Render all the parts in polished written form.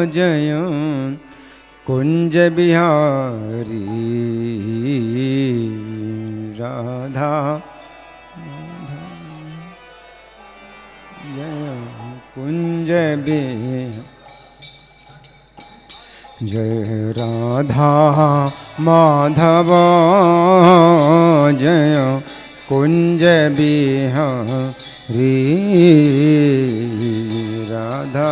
जय कुंज बिहारी राधा जय कुंज बिहारी जय राधा माधव जय कुंज बिहारी राधा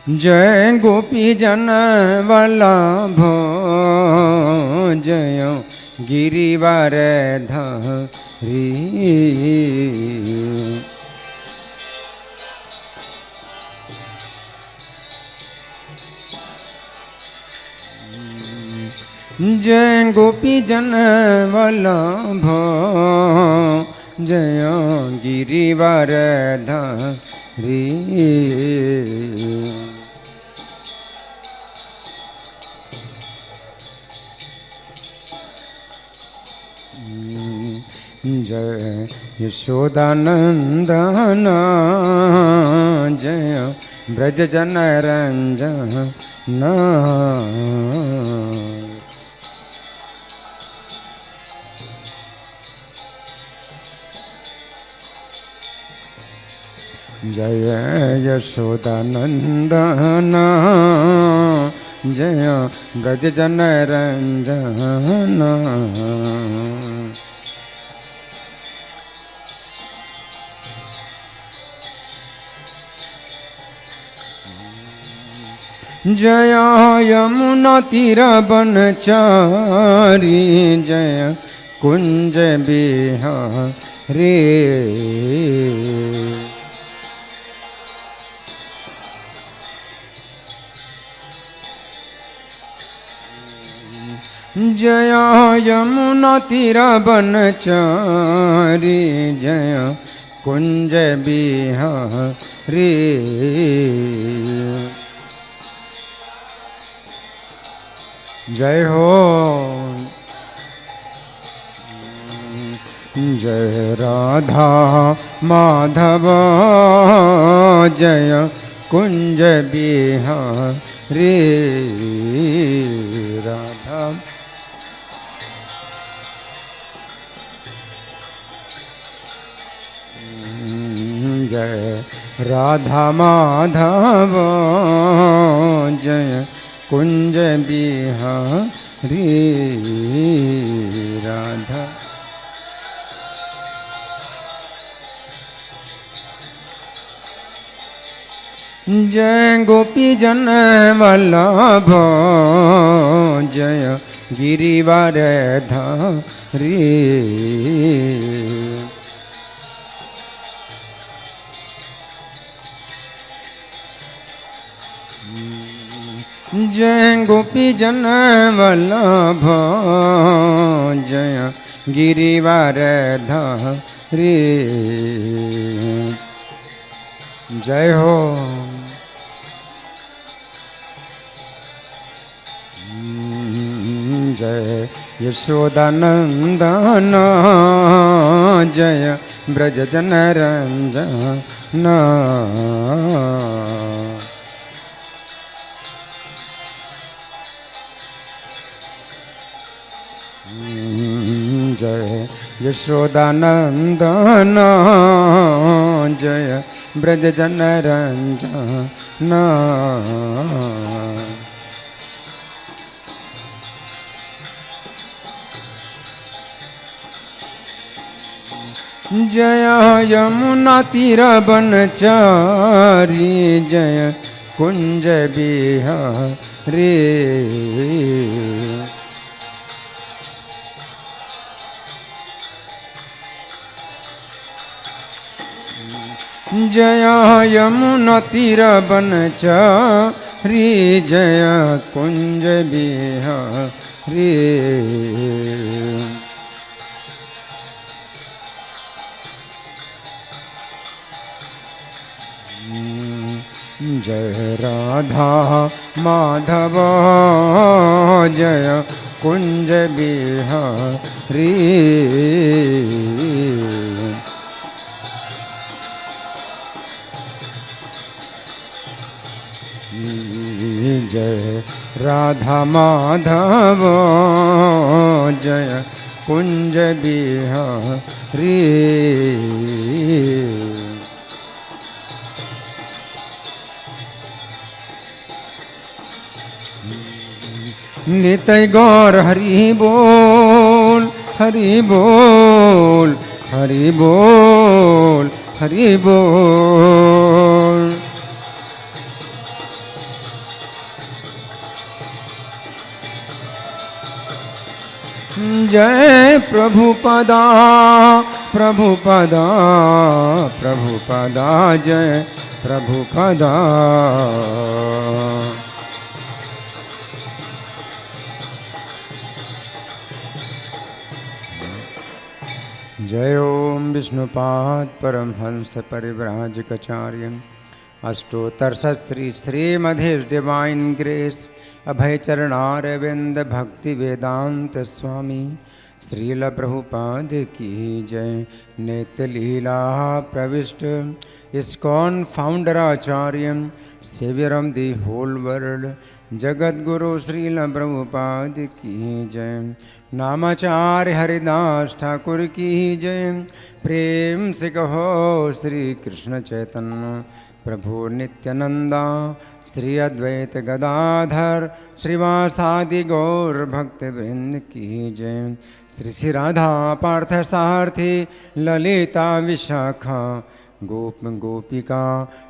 जय गोपी जन वल्लभ जय गिरिवर धरी जय गोपी जन वल्लभ जय गिरिवर धरी जय यशोदानंदन जय ब्रज जन रंजन जय यशोदानंदन जय ब्रज जन रंजन जय यमुना तीर बनचारी जय कुंज बिहारी जय यमुना तीर बनचारी जय कुंज बिहारी जय हो जय राधा माधव जय कुंज बिहारी राधा जय राधा माधव जय कुंज बिहारी राधा जय गोपी जन वल्लभ जय गिरिवर धरी जय गोपी जन वल्लभ जय गिरिवर धरी जय हो जय यशोदानंदन जय ब्रज जन रंजन जय यशोदानंदन जय ब्रज जन रंजन जय यमुना तीर बनचारी जय कुंज बिहारी जय यमुना तीर बनचारी जय कुंज बिहारी जय राधा माधव जय कुंज बिहारी। जय राधा माधव जय कुंज बिहारी। नित्य गौर हरि बोल हरि बोल हरि बोल हरि बोल। जय प्रभुपदा प्रभुपदा प्रभुपदा जय प्रभुपदा। जय ओम विष्णुपाद परमहंस परिव्राजकाचार्य अष्टोत्तर श्री श्रीमधीर डिवाइन ग्रेस अभय चरणारविंद भक्ति वेदांत स्वामी श्रील प्रभुपाद की जय। नित्य लीला प्रविष्ट ISKCON founder acharya saviour of the whole world जगत गुरु श्रील प्रभुपाद की जय। नामाचार्य हरिदास ठाकुर की जय। प्रेम से कहो श्री कृष्ण चैतन्य प्रभु नित्यानंदा श्री अद्वैत गदाधर श्रीवासादि गौर भक्त वृंद की जय। श्री श्री राधा पार्थ सारथी ललिता विशाखा गोप गोपिका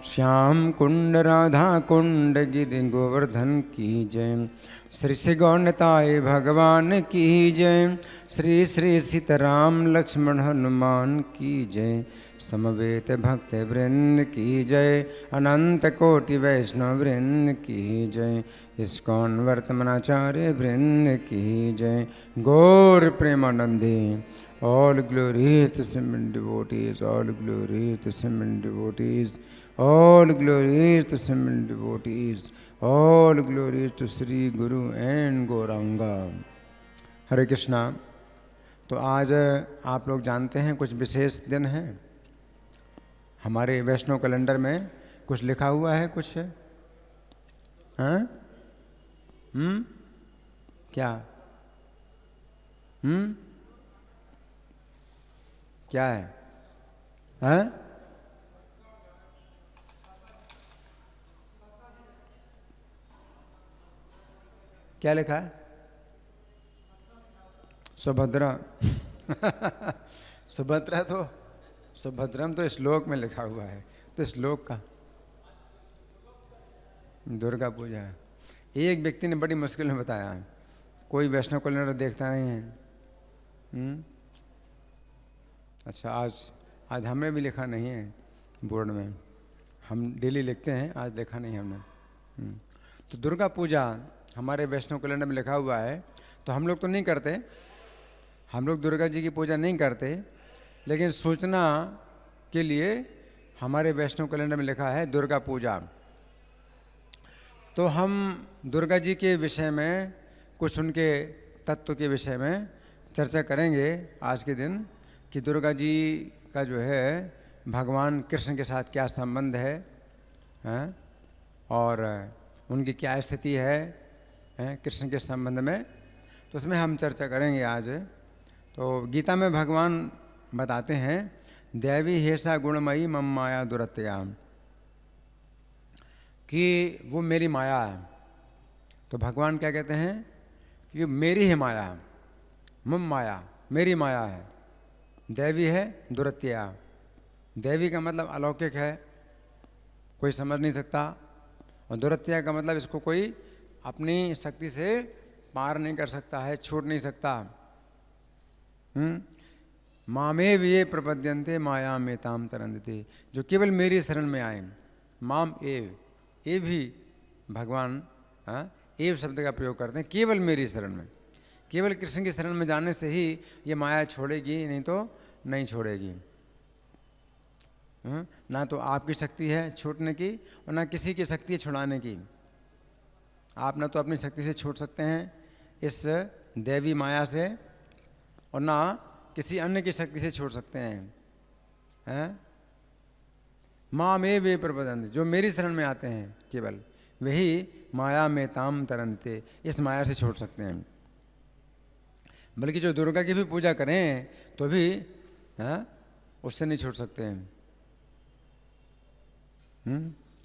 श्याम कुंड राधा कुंड गिरि गोवर्धन की जय। श्री श्री गौरताय भगवान की जय। श्री श्री सीताराम लक्ष्मण हनुमान की जय। समवेत भक्त वृंद की जय। अनंत कोटि वैष्णव वृंद की जय। इस्कॉन वर्तमानाचार्य वृंद की जय। गौर प्रेमानंदे all glories to Simon devotees, all glories to Simon devotees, all glories to Simon devotees, all glories to Sri Guru and Gauranga। हरे कृष्णा। तो आज आप लोग जानते हैं कुछ विशेष दिन है हमारे वैष्णव कैलेंडर में कुछ लिखा हुआ है कुछ है? हाँ? क्या? क्या है? हैं? क्या लिखा है? सुभद्रा। सुभद्रा तो सुभद्रम तो श्लोक में लिखा हुआ है, तो श्लोक का दुर्गा पूजा है। एक व्यक्ति ने बड़ी मुश्किल में बताया, कोई वैष्णव कैलेंडर देखता नहीं है। अच्छा, आज हमें भी लिखा नहीं है बोर्ड में, हम डेली लिखते हैं, आज देखा नहीं हमने। तो दुर्गा पूजा हमारे वैष्णव कैलेंडर में लिखा हुआ है, तो हम लोग तो नहीं करते, हम लोग दुर्गा जी की पूजा नहीं करते, लेकिन सूचना के लिए हमारे वैष्णव कैलेंडर में लिखा है दुर्गा पूजा। तो हम दुर्गा जी के विषय में कुछ उनके तत्व के विषय में चर्चा करेंगे आज के दिन कि दुर्गा जी का जो है भगवान कृष्ण के साथ क्या संबंध है, और उनकी क्या स्थिति है कृष्ण के संबंध में, तो उसमें हम चर्चा करेंगे आज। तो गीता में भगवान बताते हैं दैवी हेषा गुणमयी मम माया दुरत्या, कि वो मेरी माया है। तो भगवान क्या कहते हैं कि मेरी ही माया है, मम माया मेरी माया है, दैवी है दुरत्या। दैवी का मतलब अलौकिक है, कोई समझ नहीं सकता, और दुरत्या का मतलब इसको कोई अपनी शक्ति से पार नहीं कर सकता है, छूट नहीं सकता। मामेव ये प्रपद्यन्ते माया में ताम तरंदते, जो केवल मेरी शरण में आए। माम एव, एव भी भगवान एव शब्द का प्रयोग करते हैं, केवल मेरी शरण में, केवल कृष्ण की शरण में जाने से ही ये माया छोड़ेगी, नहीं तो नहीं छोड़ेगी। ना तो आपकी शक्ति है छूटने की और ना किसी की शक्ति है छुड़ाने की। आप ना तो अपनी शक्ति से छूट सकते हैं इस दैवी माया से और ना किसी अन्य की शक्ति से छोड़ सकते हैं। माँ में वे प्रबंधन, जो मेरी शरण में आते हैं केवल वही माया में ताम तरंते, इस माया से छोड़ सकते हैं। बल्कि जो दुर्गा की भी पूजा करें तो भी उससे नहीं छोड़ सकते हैं।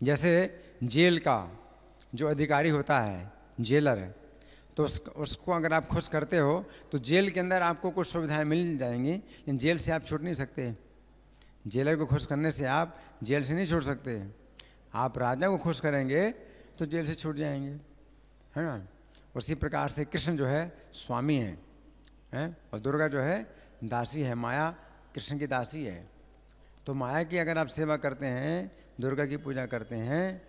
जैसे जेल का जो अधिकारी होता है, जेलर, तो उसको अगर आप खुश करते हो तो जेल के अंदर आपको कुछ सुविधाएं मिल जाएंगी, लेकिन जेल से आप छूट नहीं सकते। जेलर को खुश करने से आप जेल से नहीं छूट सकते। आप राजा को खुश करेंगे तो जेल से छूट जाएंगे, है ना। उसी प्रकार से कृष्ण जो है स्वामी हैं और दुर्गा जो है दासी है। माया कृष्ण की दासी है। तो माया की अगर आप सेवा करते हैं, दुर्गा की पूजा करते हैं,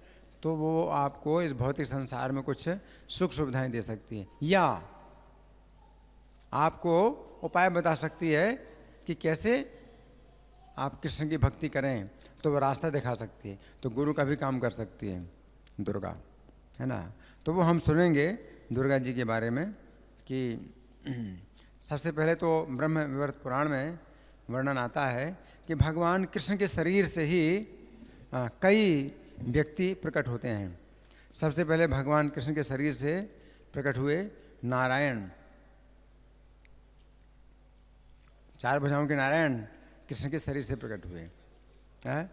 तो वो आपको इस भौतिक संसार में कुछ सुख सुविधाएं दे सकती है, या आपको उपाय बता सकती है कि कैसे आप कृष्ण की भक्ति करें, तो वो रास्ता दिखा सकती है। तो गुरु का भी काम कर सकती है दुर्गा, है ना। तो वो हम सुनेंगे दुर्गा जी के बारे में कि सबसे पहले तो ब्रह्म विवर्त पुराण में वर्णन आता है कि भगवान कृष्ण के शरीर से ही कई व्यक्ति प्रकट होते हैं। सबसे पहले भगवान कृष्ण के शरीर से प्रकट हुए नारायण, 4 भुजाओं के नारायण कृष्ण के शरीर से प्रकट हुए हैं।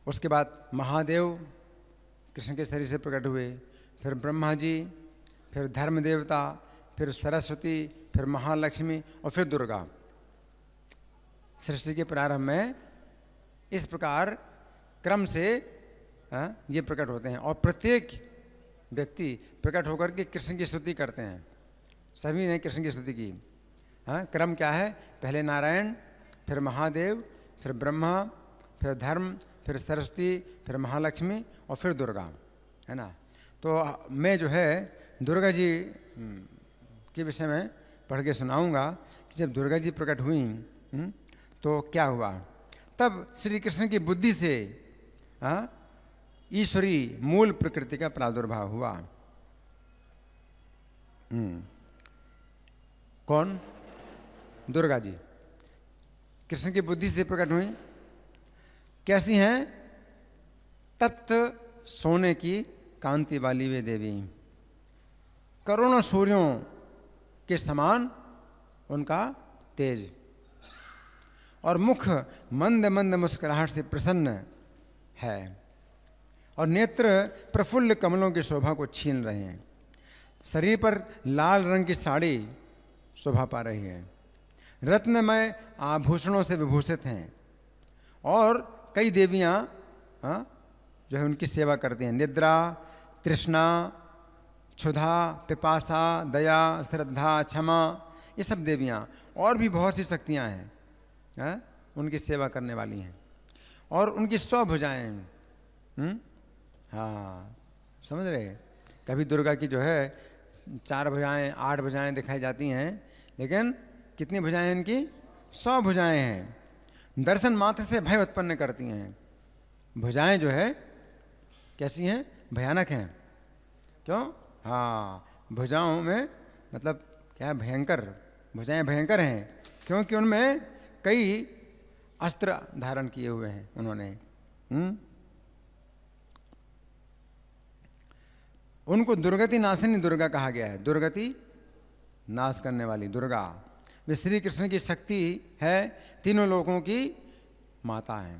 उसके बाद महादेव कृष्ण के शरीर से प्रकट हुए, फिर ब्रह्मा जी, फिर धर्म देवता, फिर सरस्वती, फिर महालक्ष्मी और फिर दुर्गा। सृष्टि के प्रारंभ में इस प्रकार क्रम से ये प्रकट होते हैं और प्रत्येक व्यक्ति प्रकट होकर के कृष्ण की स्तुति करते हैं। सभी ने कृष्ण की स्तुति की। क्रम क्या है? पहले नारायण, फिर महादेव, फिर ब्रह्मा, फिर धर्म, फिर सरस्वती, फिर महालक्ष्मी और फिर दुर्गा, है ना। तो मैं जो है दुर्गा जी के विषय में पढ़ के सुनाऊंगा कि जब दुर्गा जी प्रकट हुई तो क्या हुआ। तब श्री कृष्ण की बुद्धि से ईश्वरी मूल प्रकृति का प्रादुर्भाव हुआ। कौन? दुर्गा जी कृष्ण की बुद्धि से प्रकट हुई। कैसी हैं? तप्त सोने की कांति वाली वे देवी, करोड़ों सूर्यों के समान उनका तेज, और मुख मंद मंद मुस्कुराहट से प्रसन्न है, और नेत्र प्रफुल्ल कमलों की शोभा को छीन रहे हैं। शरीर पर लाल रंग की साड़ी शोभा पा रही है, रत्नमय आभूषणों से विभूषित हैं, और कई देवियां जो है उनकी सेवा करती हैं। निद्रा, तृष्णा, क्षुधा, पिपासा, दया, श्रद्धा, क्षमा, ये सब देवियां, और भी बहुत सी शक्तियां हैं उनकी सेवा करने वाली हैं। और उनकी 100 भुजाएं, हाँ समझ रहे। कभी दुर्गा की जो है 4 भुजाएं, 8 भुजाएं दिखाई जाती हैं, लेकिन कितनी भुजाएं हैं इनकी? 100 भुजाएं हैं। दर्शन मात्र से भय उत्पन्न करती हैं। भुजाएं जो है कैसी हैं? भयानक हैं। क्यों? हाँ, भुजाओं में मतलब क्या है? भयंकर। भुजाएं भयंकर हैं क्योंकि उनमें कई अस्त्र धारण किए हुए हैं उन्होंने। उनको दुर्गति नाशिनी दुर्गा कहा गया है। दुर्गति नाश करने वाली दुर्गा। वे श्री कृष्ण की शक्ति है, तीनों लोकों की माता है।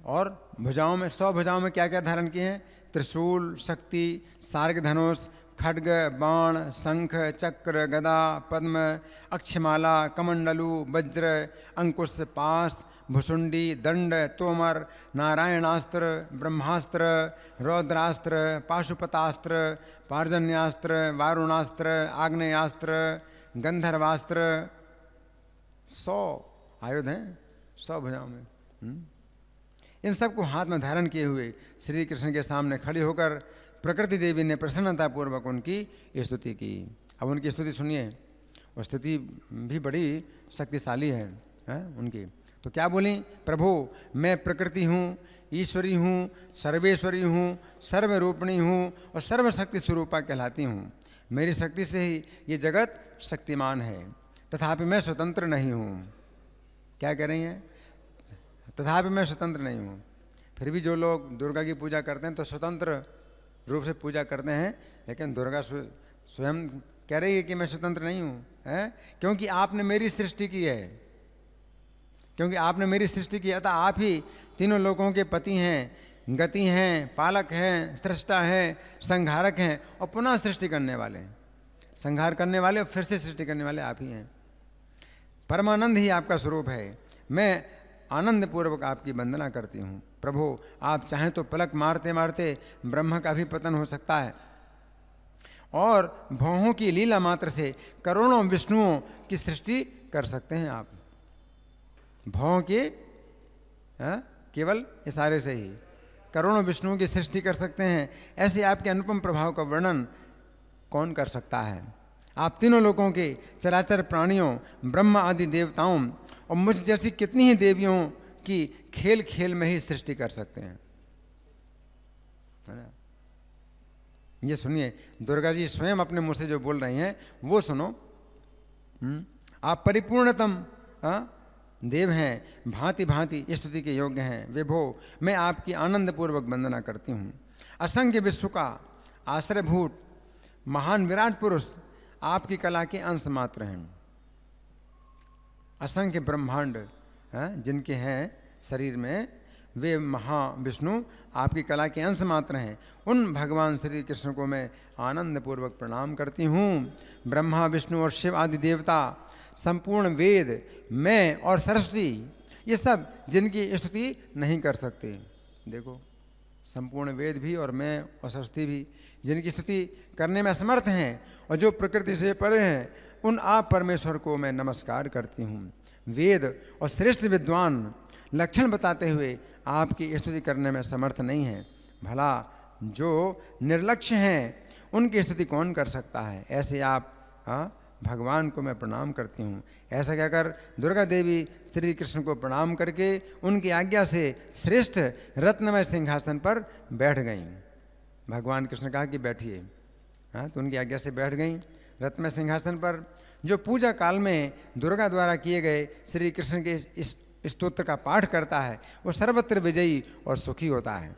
और भुजाओं में 100 भुजाओं में क्या क्या धारण किए हैं? त्रिशूल, शक्ति, सार्ग धनुष, खड्ग, बाण, शंख, चक्र, गदा, पद्म, अक्षमाला, कमंडलू, वज्र, अंकुश, पास, भुसुंडी, दंड, तोमर, नारायणास्त्र, ब्रह्मास्त्र, रौद्रास्त्र, पाशुपतास्त्र, पार्जन्यास्त्र, वारुणास्त्र, आग्नेयास्त्र, गंधर्वास्त्र। 100 आयुध हैं 100 भुजाओं में। इन सबको हाथ में धारण किए हुए श्री कृष्ण के सामने खड़ी होकर प्रकृति देवी ने प्रसन्नतापूर्वक उनकी स्तुति की। अब उनकी स्तुति सुनिए। वो स्तुति भी बड़ी शक्तिशाली है उनकी। तो क्या बोली? प्रभु, मैं प्रकृति हूँ, ईश्वरी हूँ, सर्वेश्वरी हूँ, सर्वरूपिणी हूँ और सर्वशक्ति स्वरूपा कहलाती हूँ। मेरी शक्ति से ही ये जगत शक्तिमान है, तथापि मैं स्वतंत्र नहीं हूँ। क्या कह रही हैं? तथापि मैं स्वतंत्र नहीं हूँ। फिर भी जो लोग दुर्गा की पूजा करते हैं तो स्वतंत्र रूप से पूजा करते हैं, लेकिन दुर्गा स्वयं कह रही है कि मैं स्वतंत्र नहीं हूँ, है? क्योंकि आपने मेरी सृष्टि की है, क्योंकि आपने मेरी सृष्टि की है, अतः आप ही तीनों लोगों के पति हैं, गति हैं, पालक हैं, सृष्टा हैं, संहारक हैं और पुनः सृष्टि करने वाले हैं। संहार करने वाले और फिर से सृष्टि करने वाले आप ही हैं। परमानंद ही आपका स्वरूप है। मैं आनंद पूर्वक आपकी वंदना करती हूँ। प्रभु, आप चाहें तो पलक मारते मारते ब्रह्मा का भी पतन हो सकता है और भौहों की लीला मात्र से करोड़ों विष्णुओं की सृष्टि कर सकते हैं आप। भौहों के केवल इशारे से ही करोड़ों विष्णुओं की सृष्टि कर सकते हैं। ऐसे आपके अनुपम प्रभाव का वर्णन कौन कर सकता है? आप तीनों लोगों के चराचर प्राणियों, ब्रह्मा आदि देवताओं और मुझ जैसी कितनी ही देवियों की खेल खेल में ही सृष्टि कर सकते हैं, है ना? ये सुनिए, दुर्गा जी स्वयं अपने मुंह से जो बोल रही हैं वो सुनो। आप परिपूर्णतम देव हैं, भांति भांति स्तुति के योग्य हैं। विभो, मैं आपकी आनंद पूर्वक वंदना करती हूँ। असंख्य विश्व का आश्रयभूत महान विराट पुरुष आपकी कला के अंश मात्र हैं। असंख्य ब्रह्मांड जिनके हैं शरीर में, वे महाविष्णु आपकी कला के अंश मात्र हैं। उन भगवान श्री कृष्ण को मैं आनंद पूर्वक प्रणाम करती हूँ। ब्रह्मा, विष्णु और शिव आदि देवता, संपूर्ण वेद, मैं और सरस्वती, ये सब जिनकी स्तुति नहीं कर सकते। देखो, संपूर्ण वेद भी और मैं और सरस्वती भी जिनकी स्तुति करने में असमर्थ हैं और जो प्रकृति से परे हैं, उन आप परमेश्वर को मैं नमस्कार करती हूँ। वेद और श्रेष्ठ विद्वान लक्षण बताते हुए आपकी स्तुति करने में समर्थ नहीं है। भला जो निर्लक्ष्य हैं उनकी स्तुति कौन कर सकता है? ऐसे आप भगवान को मैं प्रणाम करती हूँ। ऐसा कहकर दुर्गा देवी श्री कृष्ण को प्रणाम करके उनकी आज्ञा से श्रेष्ठ रत्नमय सिंहासन पर बैठ गईं। भगवान कृष्ण कहा कि बैठिए, तो उनकी आज्ञा से बैठ गईं रत्नमय सिंहासन पर। जो पूजा काल में दुर्गा द्वारा किए गए श्री कृष्ण के इस स्तोत्र का पाठ करता है वो सर्वत्र विजयी और सुखी होता है।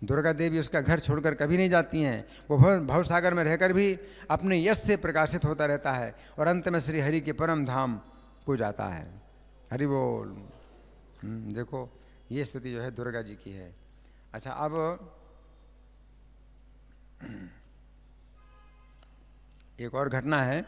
दुर्गा देवी उसका घर छोड़कर कभी नहीं जाती हैं। वो भवसागर में रहकर भी अपने यश से प्रकाशित होता रहता है और अंत में श्री हरि के परम धाम को जाता है। हरि बोल। देखो, ये स्तुति जो है दुर्गा जी की है। अच्छा, अब एक और घटना है।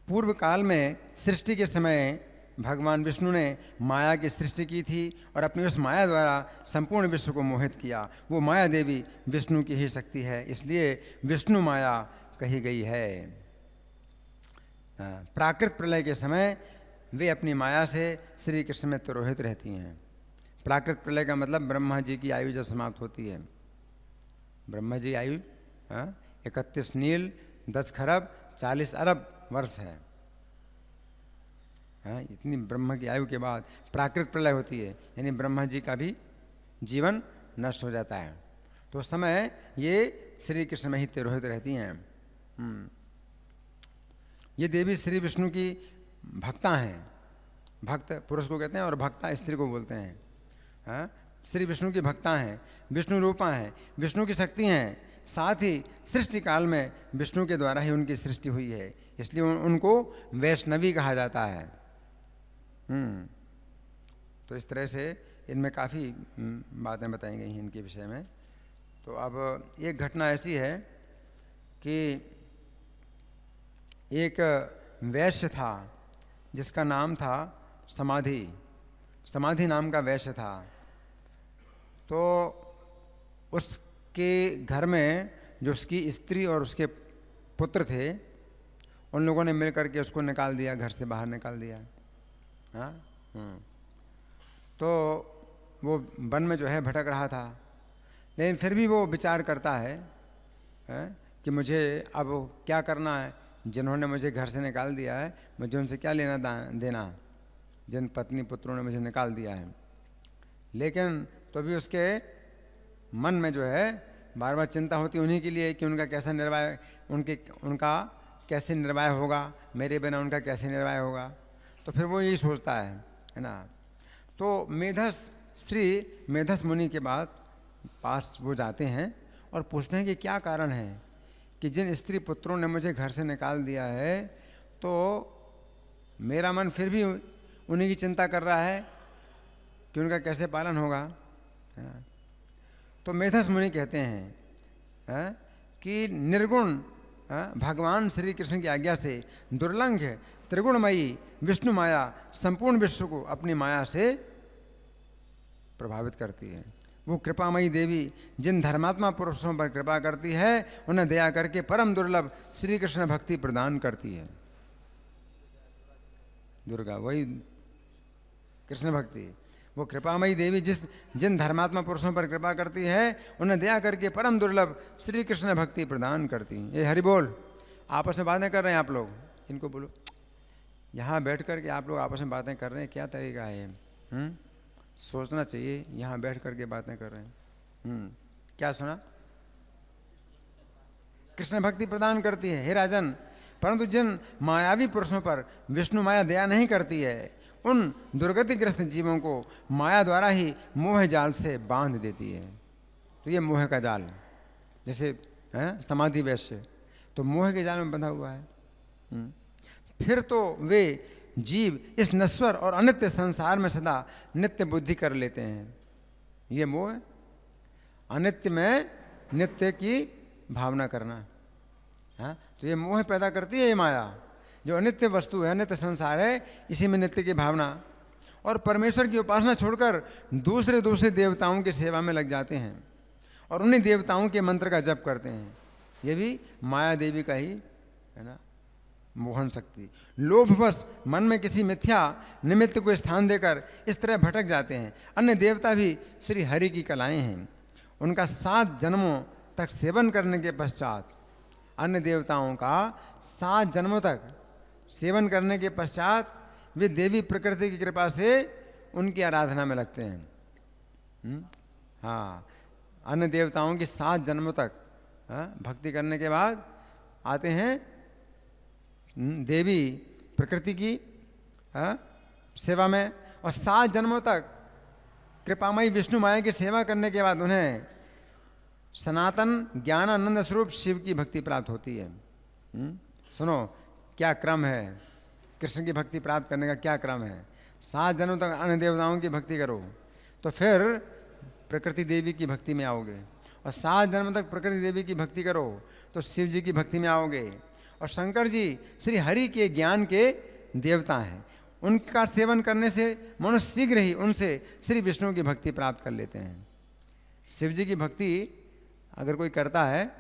पूर्व काल में सृष्टि के समय भगवान विष्णु ने माया की सृष्टि की थी और अपनी उस माया द्वारा संपूर्ण विश्व को मोहित किया। वो माया देवी विष्णु की ही शक्ति है, इसलिए विष्णु माया कही गई है। प्राकृत प्रलय के समय वे अपनी माया से श्री कृष्ण में तिरोहित रहती हैं। प्राकृत प्रलय का मतलब ब्रह्मा जी की आयु जब समाप्त होती है। ब्रह्मा जी आयु 31 नील 10 खरब 40 अरब वर्ष है। इतनी ब्रह्मा की आयु के बाद प्राकृत प्रलय होती है, यानी ब्रह्मा जी का भी जीवन नष्ट हो जाता है। तो उस समय ये श्री कृष्ण में ही तिरोहित रहती हैं। ये देवी श्री विष्णु की भक्ता हैं। भक्त पुरुष को कहते हैं और भक्ता स्त्री को बोलते हैं। श्री विष्णु की भक्ता हैं, विष्णु रूपा हैं, विष्णु की शक्ति हैं। साथ ही सृष्टि काल में विष्णु के द्वारा ही उनकी सृष्टि हुई है, इसलिए उनको वैष्णवी कहा जाता है। तो इस तरह से इनमें काफ़ी बातें बताई गई हैं इनके विषय में। तो अब एक घटना ऐसी है कि एक वैश्य था जिसका नाम था समाधि। समाधि नाम का वैश्य था। तो उसके घर में जो उसकी स्त्री और उसके पुत्र थे, उन लोगों ने मिल करके उसको निकाल दिया, घर से बाहर निकाल दिया। तो वो वन में जो है भटक रहा था, लेकिन फिर भी वो विचार करता है कि मुझे अब क्या करना है। जिन्होंने मुझे घर से निकाल दिया है, मुझे उनसे क्या लेना देना। जिन पत्नी पुत्रों ने मुझे निकाल दिया है। लेकिन तो भी उसके मन में जो है बार बार चिंता होती उन्हीं के लिए कि उनका कैसा निर्वाह, उनका कैसे निर्वाह होगा, मेरे बिना उनका कैसे निर्वाह होगा। तो फिर वो यही सोचता है ना। तो श्री मेधस मुनि के बाद पास वो जाते हैं और पूछते हैं कि क्या कारण है कि जिन स्त्री पुत्रों ने मुझे घर से निकाल दिया है तो मेरा मन फिर भी उन्हीं की चिंता कर रहा है कि उनका कैसे पालन होगा, है ना। तो मेधस मुनि कहते हैं कि निर्गुण भगवान श्री कृष्ण की आज्ञा से दुर्लंघ त्रिगुणमयी विष्णु माया संपूर्ण विश्व को अपनी माया से प्रभावित करती है। वो कृपामयी देवी जिन धर्मात्मा पुरुषों पर कृपा करती है उन्हें दया करके परम दुर्लभ श्री कृष्ण भक्ति प्रदान करती है। दुर्गा वही कृष्ण भक्ति, वो कृपामयी देवी जिन धर्मात्मा पुरुषों पर कृपा करती है उन्हें दया करके परम दुर्लभ श्री कृष्ण भक्ति प्रदान करती है। ये हरि बोल। आपस में बातें कर रहे हैं आप लोग, इनको बोलो। यहाँ बैठ कर के आप लोग आपस में बातें कर रहे हैं, क्या तरीका है? सोचना चाहिए। यहाँ बैठ कर के बातें कर रहे हैं। क्या सुना? कृष्ण भक्ति प्रदान करती है हे राजन, परंतु जिन मायावी पुरुषों पर विष्णु माया दया नहीं करती है उन दुर्गतिग्रस्त जीवों को माया द्वारा ही मोह जाल से बांध देती है। तो ये मोह का जाल, जैसे समाधि वैश्य तो मोह के जाल में बंधा हुआ है। फिर तो वे जीव इस नश्वर और अनित्य संसार में सदा नित्य बुद्धि कर लेते हैं। ये मोह, अनित्य में नित्य की भावना करना, तो ये मोह पैदा करती है ये माया। जो अनित्य वस्तु है, अनित्य संसार है, इसी में नित्य की भावना। और परमेश्वर की उपासना छोड़कर दूसरे देवताओं की सेवा में लग जाते हैं और उन्हीं देवताओं के मंत्र का जप करते हैं। ये भी माया देवी का ही है ना मोहन शक्ति। लोभवश मन में किसी मिथ्या निमित्त को स्थान देकर इस तरह भटक जाते हैं। अन्य देवता भी श्री हरि की कलाएं हैं। उनका 7 जन्मों तक सेवन करने के पश्चात, अन्य देवताओं का 7 जन्मों तक सेवन करने के पश्चात वे देवी प्रकृति की कृपा से उनकी आराधना में लगते हैं। हाँ, अन्य देवताओं की 7 जन्मों तक भक्ति करने के बाद आते हैं देवी प्रकृति की सेवा में, और 7 जन्मों तक कृपामयी विष्णु माया की सेवा करने के बाद उन्हें सनातन ज्ञान आनंद स्वरूप शिव की भक्ति प्राप्त होती है। सुनो क्या क्रम है, कृष्ण की भक्ति प्राप्त करने का क्या क्रम है। 7 जन्मों तक अन्य देवताओं की भक्ति करो तो फिर प्रकृति देवी की भक्ति में आओगे, और 7 जन्म तक प्रकृति देवी की भक्ति करो तो शिव जी की भक्ति में आओगे। और शंकर जी श्री हरि के ज्ञान के देवता हैं, उनका सेवन करने से मनुष्य शीघ्र ही उनसे श्री विष्णु की भक्ति प्राप्त कर लेते हैं। शिव जी की भक्ति अगर कोई करता है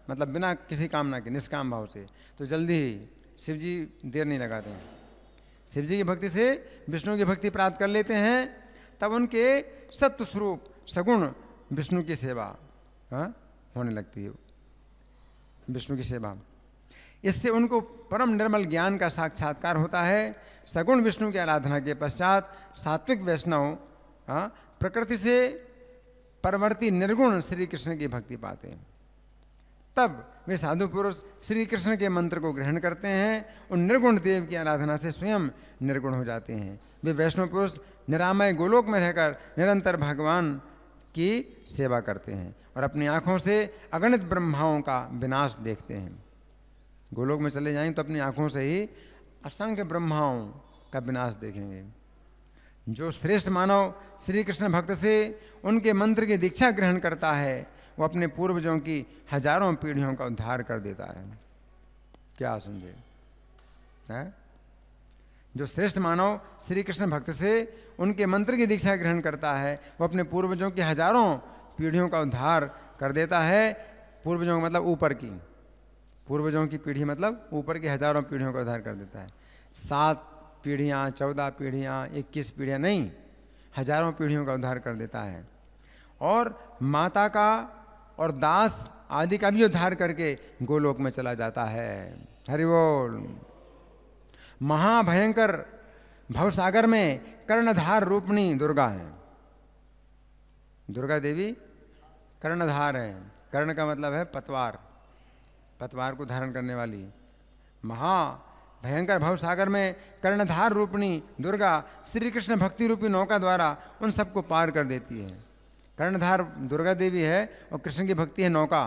मतलब बिना किसी कामना के निष्काम भाव से, तो जल्दी ही शिव जी देर नहीं लगाते हैं। शिव जी की भक्ति से विष्णु की भक्ति प्राप्त कर लेते हैं, तब उनके सत्व स्वरूप सगुण विष्णु की सेवा होने लगती है, विष्णु की सेवा। इससे उनको परम निर्मल ज्ञान का साक्षात्कार होता है। सगुण विष्णु की आराधना के पश्चात सात्विक वैष्णव प्रकृति से परवर्ती निर्गुण श्री कृष्ण की भक्ति पाते हैं। तब वे साधु पुरुष श्री कृष्ण के मंत्र को ग्रहण करते हैं, उन निर्गुण देव की आराधना से स्वयं निर्गुण हो जाते हैं। वे वैष्णव पुरुष निरामय गोलोक में रहकर निरंतर भगवान की सेवा करते हैं और अपनी आँखों से अगणित ब्रह्माओं का विनाश देखते हैं। गोलोक में चले जाएं तो अपनी आँखों से ही असंख्य ब्रह्माओं का विनाश देखेंगे। जो श्रेष्ठ मानव श्री कृष्ण भक्त से उनके मंत्र की दीक्षा ग्रहण करता है, वो अपने पूर्वजों की हजारों पीढ़ियों का उद्धार कर देता है। क्या समझे है? जो श्रेष्ठ मानव श्री कृष्ण भक्त से उनके मंत्र की दीक्षा ग्रहण करता है, वो अपने पूर्वजों की हजारों पीढ़ियों का उद्धार कर देता है। पूर्वजों का मतलब ऊपर की, पूर्वजों की पीढ़ी मतलब ऊपर की हजारों पीढ़ियों का उद्धार कर देता है। 7 पीढ़ियाँ, 14 पीढ़ियाँ, 21 पीढ़ियाँ नहीं, हजारों पीढ़ियों का उद्धार कर देता है। और माता का और दास आदि का भी उद्धार करके गोलोक में चला जाता है। हरि बोल। महाभयंकर भवसागर में कर्णधार रूपणी दुर्गा है। दुर्गा देवी कर्णधार है। कर्ण का मतलब है पतवार, पतवार को धारण करने वाली। महा भयंकर भवसागर में कर्णधार रूपणी दुर्गा श्री कृष्ण भक्ति रूपी नौका द्वारा उन सबको पार कर देती है। कर्णधार दुर्गा देवी है और कृष्ण की भक्ति है नौका,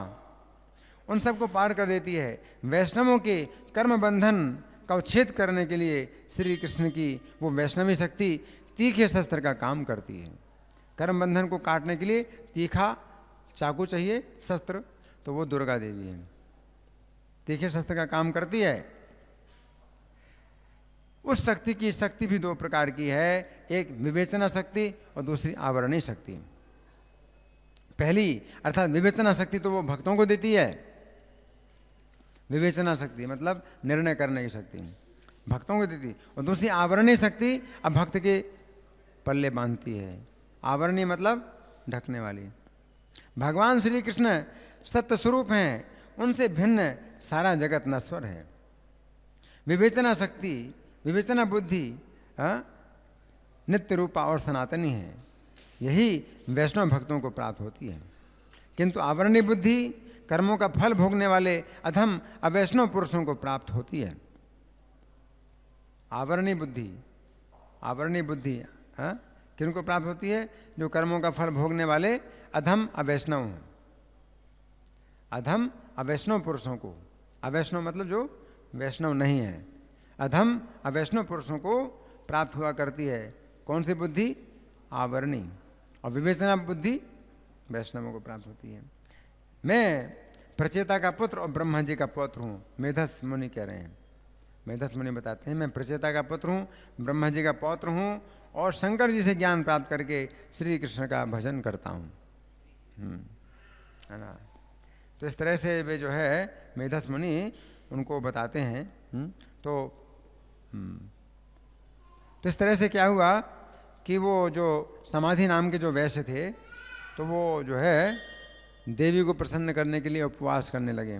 उन सबको पार कर देती है। वैष्णवों के कर्म बंधन का उच्छेद करने के लिए श्री कृष्ण की वो वैष्णवी शक्ति तीखे शस्त्र का काम करती है। कर्म बंधन को काटने के लिए तीखा चाकू चाहिए, शस्त्र, तो वो दुर्गा देवी है, तीखे शस्त्र का काम करती है। उस शक्ति की शक्ति भी दो प्रकार की है, एक विवेचना शक्ति और दूसरी आवरणीय शक्ति। पहली अर्थात विवेचना शक्ति तो वो भक्तों को देती है। विवेचना शक्ति मतलब निर्णय करने की शक्ति भक्तों को देती, और दूसरी आवरणीय शक्ति अब भक्त के पल्ले बांधती है। आवरणीय मतलब ढकने वाली। भगवान श्री कृष्ण सत्य स्वरूप हैं, उनसे भिन्न सारा जगत नश्वर है। विवेचना शक्ति, विवेचना बुद्धि नित्य रूपा और सनातनी है, यही वैष्णव भक्तों को प्राप्त होती है। किंतु आवरणीय बुद्धि कर्मों का फल भोगने वाले अधम अवैष्णव पुरुषों को प्राप्त होती है। आवरणीय बुद्धि, आवरणीय बुद्धि किनको प्राप्त होती है? जो कर्मों का फल भोगने वाले अधम अवैष्णव हैं, अधम अवैष्णव पुरुषों को। अवैष्णव मतलब जो वैष्णव नहीं है, अधम अवैष्णव पुरुषों को प्राप्त हुआ करती है। कौन सी बुद्धि? आवरणी। और विवेचना बुद्धि वैष्णवों को प्राप्त होती है। मैं प्रचेता का पुत्र और ब्रह्मा जी का पुत्र हूँ, मेधस मुनि कह रहे हैं। मेधस मुनि बताते हैं मैं प्रचेता का पुत्र हूँ, ब्रह्मा जी का पौत्र हूँ और शंकर जी से ज्ञान प्राप्त करके श्री कृष्ण का भजन करता हूँ, है ना। तो इस तरह से वे जो है मेधस मुनि उनको बताते हैं। तो इस तरह से क्या हुआ कि वो जो समाधि नाम के जो वैश्य थे, तो वो जो है देवी को प्रसन्न करने के लिए उपवास करने लगे।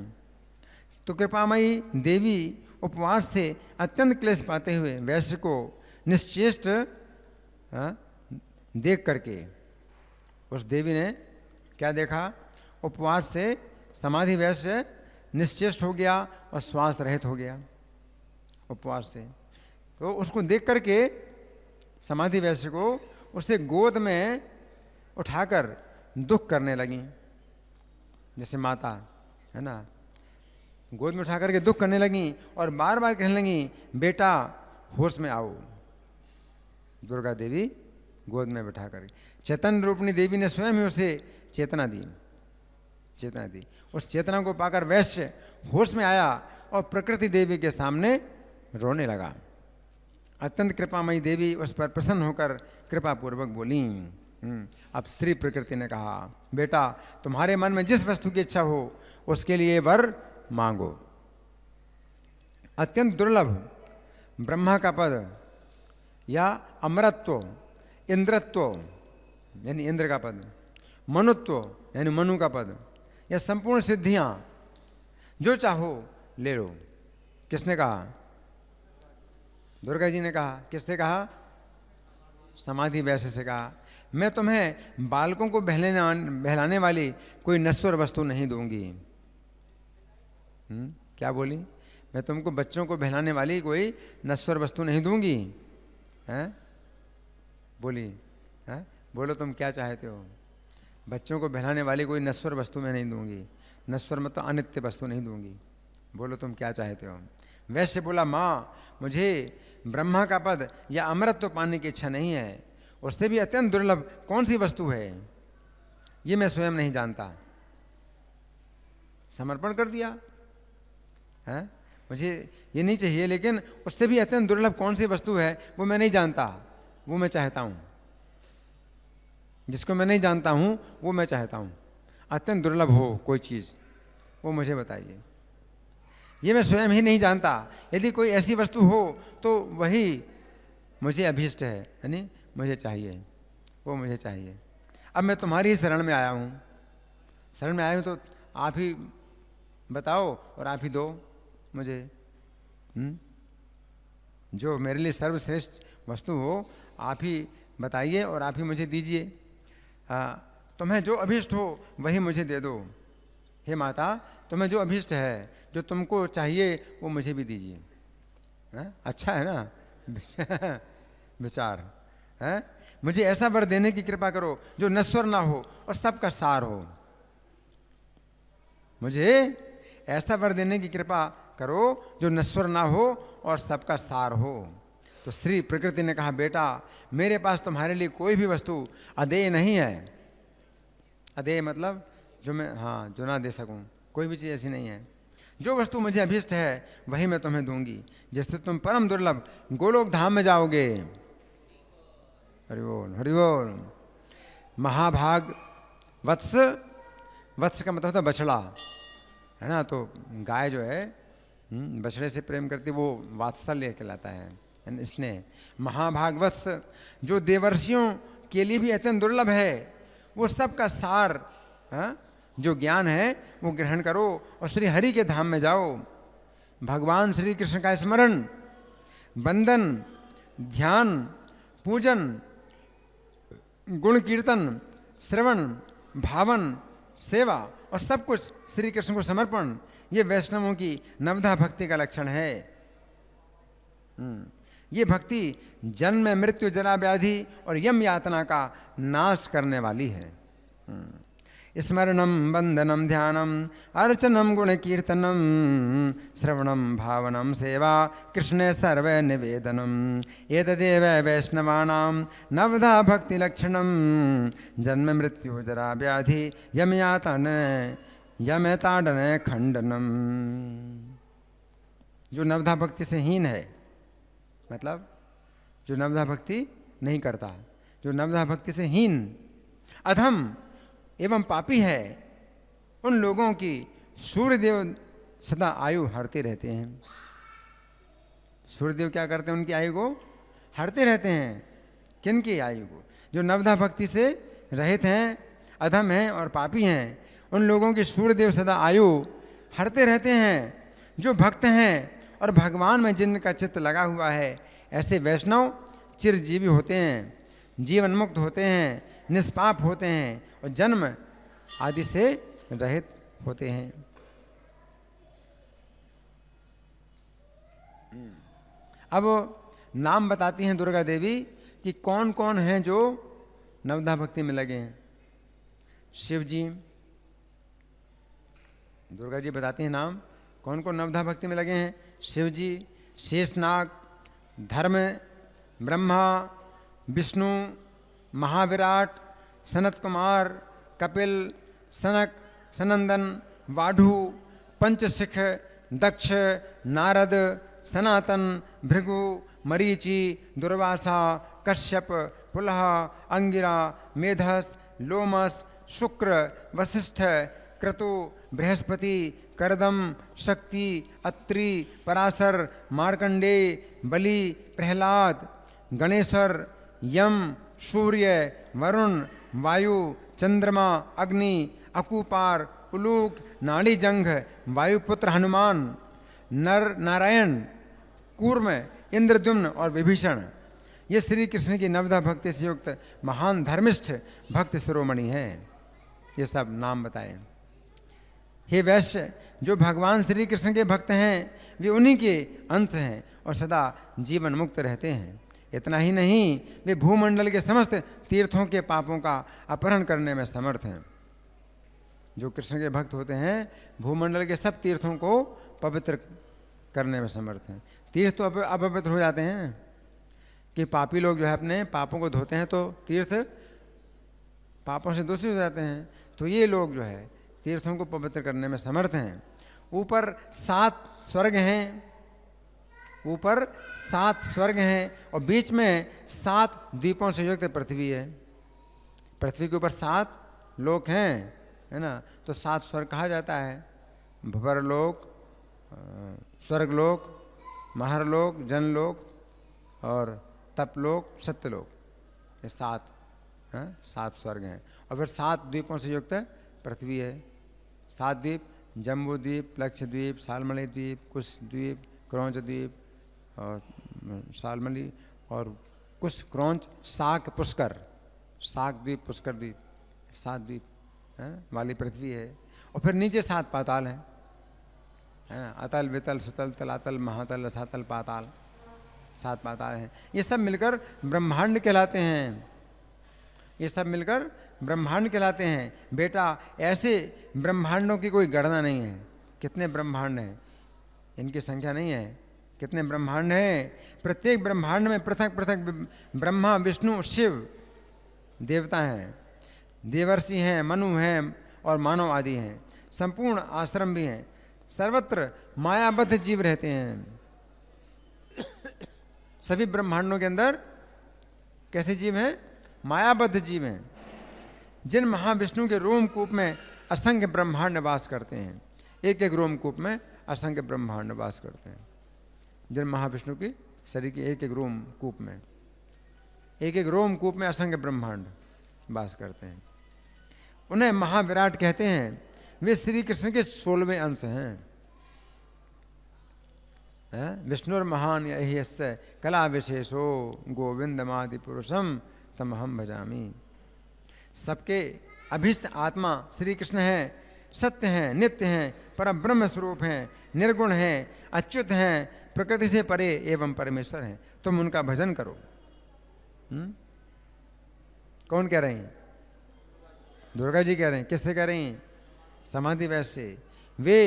तो कृपामयी देवी उपवास से अत्यंत क्लेश पाते हुए वैश्य को निश्चेष्ट देख करके, उस देवी ने क्या देखा? उपवास से समाधि वैश्य निश्चेष्ट हो गया और श्वास रहित हो गया उपवास से। तो उसको देख करके समाधि वैश्य को उसे गोद में उठाकर दुख करने लगी, जैसे माता है ना, गोद में उठा करके दुख करने लगी और बार बार कहने लगी बेटा होश में आओ। दुर्गा देवी गोद में बैठा कर चेतन रूपणी देवी ने स्वयं ही उसे चेतना दी, चेतना दी। उस चेतना को पाकर वैश्य होश में आया और प्रकृति देवी के सामने रोने लगा। अत्यंत कृपामयी देवी उस पर प्रसन्न होकर कृपा पूर्वक बोली। अब श्री प्रकृति ने कहा बेटा तुम्हारे मन में जिस वस्तु की इच्छा हो उसके लिए वर मांगो। अत्यंत दुर्लभ ब्रह्मा का पद या अमरत्व, इंद्रत्व यानी इंद्र का पद, मनुत्व यानी मनु का पद, या संपूर्ण सिद्धियां जो चाहो ले लो। किसने कहा? दुर्गा जी ने कहा। किससे कहा? समाधि वैश्य से कहा मैं तुम्हें बालकों को बहलाने वाली कोई नश्वर वस्तु नहीं दूंगी। क्या बोली? मैं तुमको बच्चों को बहलाने वाली कोई नश्वर वस्तु नहीं दूंगी। हैं? बोली हैं? बोलो तुम क्या चाहते हो? बच्चों को बहलाने वाली कोई नश्वर वस्तु मैं नहीं दूंगी। नश्वर मतलब अनित्य वस्तु नहीं दूंगी। बोलो तुम क्या चाहते हो? वैश्य बोला माँ मुझे ब्रह्मा का पद या अमरत्व पाने की इच्छा नहीं है, उससे भी अत्यंत दुर्लभ कौन सी वस्तु है ये मैं स्वयं नहीं जानता। समर्पण कर दिया है, मुझे ये नहीं चाहिए, लेकिन उससे भी अत्यंत दुर्लभ कौन सी वस्तु है वो मैं नहीं जानता, वो मैं चाहता हूँ। जिसको मैं नहीं जानता हूँ वो मैं चाहता हूँ। अत्यंत दुर्लभ हो कोई चीज़ वो मुझे बताइए, ये मैं स्वयं ही नहीं जानता। यदि कोई ऐसी वस्तु हो तो वही मुझे अभीष्ट है, यानी मुझे चाहिए, वो मुझे चाहिए। अब मैं तुम्हारी शरण में आया हूँ, शरण में आया हूँ तो आप ही बताओ और आप ही दो मुझे। जो मेरे लिए सर्वश्रेष्ठ वस्तु हो आप ही बताइए और आप ही मुझे दीजिए। तुम्हें जो अभीष्ट हो वही मुझे दे दो। हे माता, तुम्हें जो अभीष्ट है, जो तुमको चाहिए वो मुझे भी दीजिए। अच्छा है ना विचार है। मुझे ऐसा वर देने की कृपा करो जो नश्वर ना हो और सबका सार हो। मुझे ऐसा वर देने की कृपा करो जो नश्वर ना हो और सबका सार हो। तो श्री प्रकृति ने कहा, बेटा मेरे पास तुम्हारे लिए कोई भी वस्तु अदेय नहीं है। अदेय मतलब जो मैं जो ना दे सकूं, कोई भी चीज़ ऐसी नहीं है। जो वस्तु मुझे अभीष्ट है वही मैं तुम्हें दूंगी, जिससे तुम परम दुर्लभ गोलोक धाम में जाओगे। हरि बोल हरि बोल। महाभाग वत्स, वत्स का मतलब होता है बछड़ा, है ना। तो गाय जो है बछड़े से प्रेम करती, वो वात्सल्य कहलाता है, स्नेह। महाभाग वत्स जो देवर्षियों के लिए भी अत्यंत दुर्लभ है, वो सबका सार जो ज्ञान है वो ग्रहण करो और श्री हरि के धाम में जाओ। भगवान श्री कृष्ण का स्मरण, वंदन, ध्यान, पूजन, गुण कीर्तन, श्रवण, भावन, सेवा और सब कुछ श्री कृष्ण को समर्पण, ये वैष्णवों की नवधा भक्ति का लक्षण है। ये भक्ति जन्म, मृत्यु, जरा, व्याधि और यम यातना का नाश करने वाली है। स्मरणम, वंदनम, ध्यानम, अर्चनम, गुण कीर्तनम, श्रवणम, भावनम, सेवा, कृष्णे सर्वे निवेदनम, एतदेव वैष्णवानां नवधा भक्ति लक्षणम। जन्म, मृत्यु, जरा, व्याधि, यमताड़न खंडनम। जो नवधा भक्ति से हीन है, मतलब जो नवधा भक्ति नहीं करता, जो नवधा भक्ति से हीन, अधम एवं पापी है, उन लोगों की सूर्यदेव सदा आयु हरते रहते हैं। सूर्यदेव क्या करते हैं? उनकी आयु को हरते रहते हैं। किनकी आयु को? जो नवधा भक्ति से रहित हैं, अधम हैं और पापी हैं, उन लोगों की सूर्यदेव सदा आयु हरते रहते हैं। जो भक्त हैं और भगवान में जिनका चित्त लगा हुआ है, ऐसे वैष्णव चिरजीवी होते हैं, जीवन मुक्त होते हैं, निष्पाप होते हैं और जन्म आदि से रहित होते हैं। अब नाम बताती हैं दुर्गा देवी कि कौन कौन हैं जो नवधा भक्ति में लगे हैं। शिव जी, दुर्गा जी बताती हैं नाम कौन कौन नवधा भक्ति में लगे हैं। शिव जी, शेषनाग, धर्म, ब्रह्मा, विष्णु, महाविराट, सनत कुमार, कपिल, सनक, सनंदन, वाढु, पंचशिख, दक्ष, नारद, सनातन, भृगु, मरीचि, दुर्वासा, कश्यप, पुलह, अंगिरा, मेधस, लोमस, शुक्र, वशिष्ठ, क्रतु, बृहस्पति, करदम, शक्ति, अत्रि, पराशर, मार्कंडेय, बलि, प्रहलाद, गणेश्वर, यम, सूर्य, वरुण, वायु, चंद्रमा, अग्नि, अकुपार, उलूक, नाड़ीजंघ, वायुपुत्र हनुमान, नर नारायण, कूर्म, इंद्रद्युम्न और विभीषण, ये श्री कृष्ण की नवधा भक्ति से युक्त महान धर्मिष्ठ भक्त शिरोमणि हैं। ये सब नाम बताए। हे वैश्य, जो भगवान श्री कृष्ण के भक्त हैं वे उन्हीं के अंश हैं और सदा जीवन मुक्त रहते हैं। इतना ही नहीं, वे भूमंडल के समस्त तीर्थों के पापों का अपहरण करने में समर्थ हैं। जो कृष्ण के भक्त होते हैं भूमंडल के सब तीर्थों को पवित्र करने में समर्थ हैं। तीर्थ तो अपवित्र हो जाते हैं कि पापी लोग जो है अपने पापों को धोते हैं तो तीर्थ पापों से दूषित हो जाते हैं। तो ये लोग जो है तीर्थों को पवित्र करने में समर्थ हैं। ऊपर 7 स्वर्ग हैं, ऊपर 7 स्वर्ग हैं और बीच में 7 द्वीपों से युक्त पृथ्वी है। पृथ्वी के ऊपर 7 लोक हैं, है ना। तो 7 स्वर्ग कहा जाता है। भवरलोक, स्वर्गलोक, महरलोक, जनलोक और तपलोक, सत्यलोक, ये 7 स्वर्ग हैं। और फिर 7 द्वीपों से युक्त पृथ्वी है। 7 द्वीप, जम्बू द्वीप, लक्षद्वीप, सालमणि द्वीप, कुश द्वीप, क्रौंच द्वीप और शाल्मली और कुश, क्रौंच, शाक, पुष्कर, शाक द्वीप, पुष्कर द्वीप, 7 द्वीप वाली पृथ्वी है। और फिर नीचे 7 पाताल हैं, है ना, अतल, वितल, सुतल, तलातल, महातल, रसातल, पाताल, 7 पाताल हैं। ये सब मिलकर ब्रह्मांड कहलाते हैं, ये सब मिलकर ब्रह्मांड कहलाते हैं। बेटा ऐसे ब्रह्मांडों की कोई गणना नहीं है। कितने ब्रह्मांड हैं, इनकी संख्या नहीं है। कितने ब्रह्मांड हैं, प्रत्येक ब्रह्मांड में पृथक पृथक ब्रह्मा, विष्णु, शिव देवता हैं, देवर्षि हैं, मनु हैं और मानव आदि हैं। संपूर्ण आश्रम भी हैं। सर्वत्र मायाबद्ध जीव रहते हैं। सभी ब्रह्मांडों के अंदर कैसे जीव हैं? मायाबद्ध जीव हैं। जिन महाविष्णु के रोमकूप में असंख्य ब्रह्मांड वास करते हैं, एक एक रोमकूप में असंख्य ब्रह्मांड वास करते हैं। जिन महाविष्णु की शरीर के एक एक रोमकूप में, एक एक रोमकूप में असंख्य ब्रह्मांड वास करते हैं, उन्हें महाविराट कहते हैं। वे श्री कृष्ण के 16वें अंश हैं। विष्णुर महान यस्य कला विशेषो गोविंदमादि पुरुषम तमहम भजामि। सबके अभीष्ट आत्मा श्री कृष्ण हैं, सत्य हैं, नित्य हैं, परम ब्रह्म स्वरूप हैं, निर्गुण हैं, अच्युत हैं, प्रकृति से परे एवं परमेश्वर हैं। तुम उनका भजन करो। कौन कह रहे हैं? दुर्गा जी कह रहे हैं। किससे कह रही हैं? समाधि वैश्य से। वे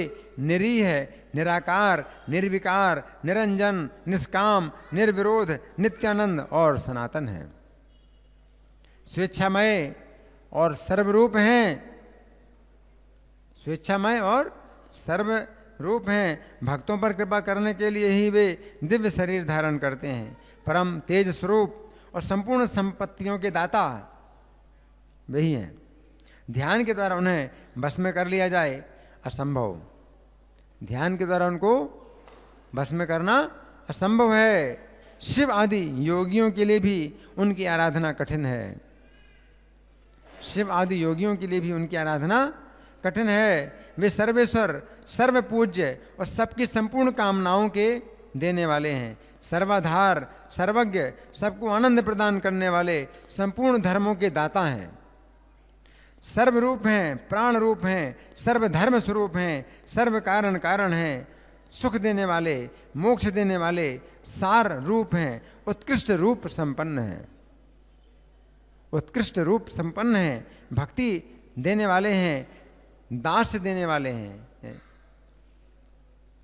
निरीह है, निराकार, निर्विकार, निरंजन, निष्काम, निर्विरोध, नित्यानंद और सनातन है। स्वेच्छामय और सर्वरूप हैं। स्वेच्छामय और सर्वरूप हैं। भक्तों पर कृपा करने के लिए ही वे दिव्य शरीर धारण करते हैं। परम तेज स्वरूप और संपूर्ण संपत्तियों के दाता वही हैं। ध्यान के द्वारा उन्हें बस में कर लिया जाए असंभव। ध्यान के द्वारा उनको बस में करना असंभव है। शिव आदि योगियों के लिए भी उनकी आराधना कठिन है। शिव आदि योगियों के लिए भी उनकी आराधना कठिन है। वे सर्वेश्वर, सर्वपूज्य और सबकी संपूर्ण कामनाओं के देने वाले हैं। सर्वाधार, सर्वज्ञ, सबको आनंद प्रदान करने वाले, संपूर्ण धर्मों के दाता हैं। सर्वरूप हैं, प्राण रूप हैं, सर्वधर्म स्वरूप हैं, सर्व कारण कारण हैं, सुख देने वाले, मोक्ष देने वाले, सार रूप हैं, उत्कृष्ट रूप संपन्न हैं। उत्कृष्ट रूप संपन्न हैं, भक्ति देने वाले हैं, दास देने वाले हैं।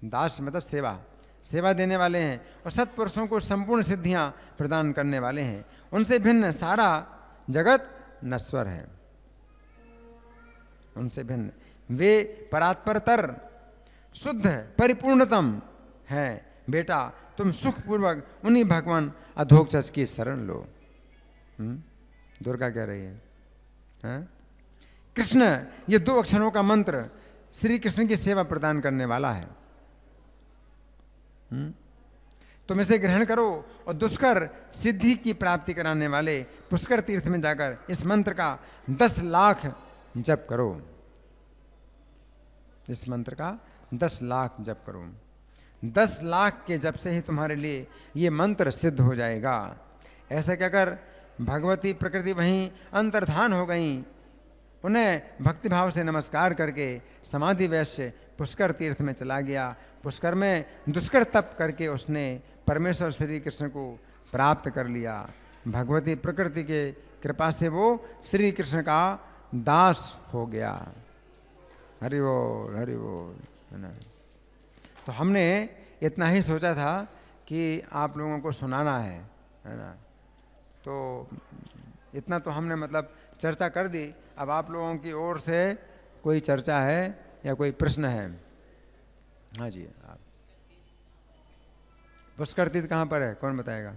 दास मतलब सेवा, सेवा देने वाले हैं और सत्पुरुषों को संपूर्ण सिद्धियां प्रदान करने वाले हैं। उनसे भिन्न सारा जगत नश्वर है। उनसे भिन्न वे परात्परतर, शुद्ध, परिपूर्णतम है। बेटा तुम सुखपूर्वक उन्हीं भगवान अधोक्षज की शरण लो। दुर्गा कह रही है। कृष्ण ये 2 अक्षरों का मंत्र श्री कृष्ण की सेवा प्रदान करने वाला है। तुम इसे ग्रहण करो और दुष्कर सिद्धि की प्राप्ति कराने वाले पुष्कर तीर्थ में जाकर इस मंत्र का 10 लाख जप करो। इस मंत्र का 10 लाख जप करो। 10 लाख के जप से ही तुम्हारे लिए ये मंत्र सिद्ध हो जाएगा। ऐसा कहकर भगवती प्रकृति वहीं अंतर्धान हो गई। उन्हें भक्तिभाव से नमस्कार करके समाधि वैश्य पुष्कर तीर्थ में चला गया। पुष्कर में दुष्कर तप करके उसने परमेश्वर श्री कृष्ण को प्राप्त कर लिया। भगवती प्रकृति के कृपा से वो श्री कृष्ण का दास हो गया। हरि बोल, हरि बोल, है ना। तो हमने इतना ही सोचा था कि आप लोगों को सुनाना है ना। तो इतना तो हमने मतलब चर्चा कर दी। अब आप लोगों की ओर से कोई चर्चा है या कोई प्रश्न है? हाँ जी, आप। पुष्कर तीर्थ कहाँ पर है, कौन बताएगा?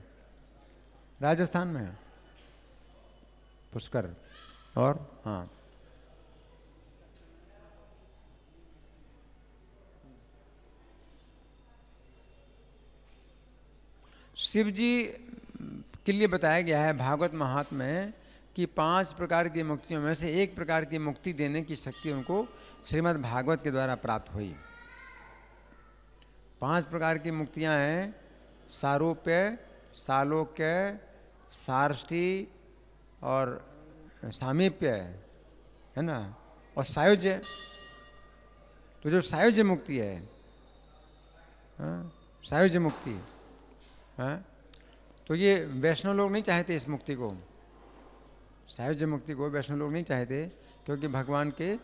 राजस्थान में है पुष्कर। और हाँ, शिव जी के लिए बताया गया है भागवत महात्म्य में कि 5 प्रकार की मुक्तियों में से 1 प्रकार की मुक्ति देने की शक्ति उनको श्रीमद् भागवत के द्वारा प्राप्त हुई। 5 प्रकार की मुक्तियां हैं सारूप्य, सालोक्य, सार्ष्टी और सामीप्य है ना, और सायुज्य। तो जो सायुज्य मुक्ति है, सायुज्य मुक्ति, तो ये वैष्णव लोग नहीं चाहते इस मुक्ति को, सायुज्य मुक्ति को वैष्णव लोग नहीं चाहते, क्योंकि भगवान के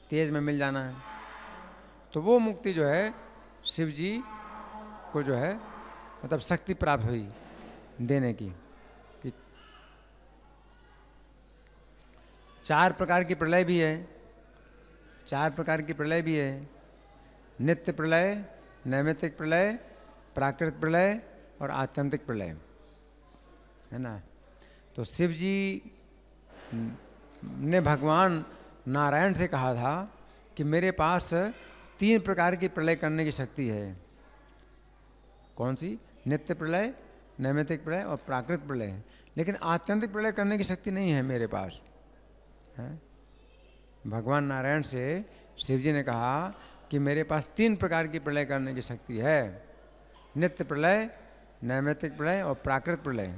तेज में मिल जाना है। तो वो मुक्ति जो है शिव जी को जो है मतलब शक्ति प्राप्त हुई देने की। कि 4 प्रकार की प्रलय भी है, 4 प्रकार की प्रलय भी है, नित्य प्रलय, नैमित्तिक प्रलय, प्राकृतिक प्रलय और आत्यंतिक प्रलय, है ना। तो शिव जी ने भगवान नारायण से कहा था कि मेरे पास 3 प्रकार की प्रलय करने की शक्ति है। कौन सी? नित्य प्रलय, नैमित्तिक प्रलय और प्राकृतिक प्रलय। लेकिन आत्यंतिक प्रलय करने की शक्ति नहीं है मेरे पास, है? भगवान नारायण से शिव जी ने कहा कि मेरे पास 3 प्रकार की प्रलय करने की शक्ति है, नित्य प्रलय, नैमित्तिक प्रलय और प्राकृतिक प्रलय।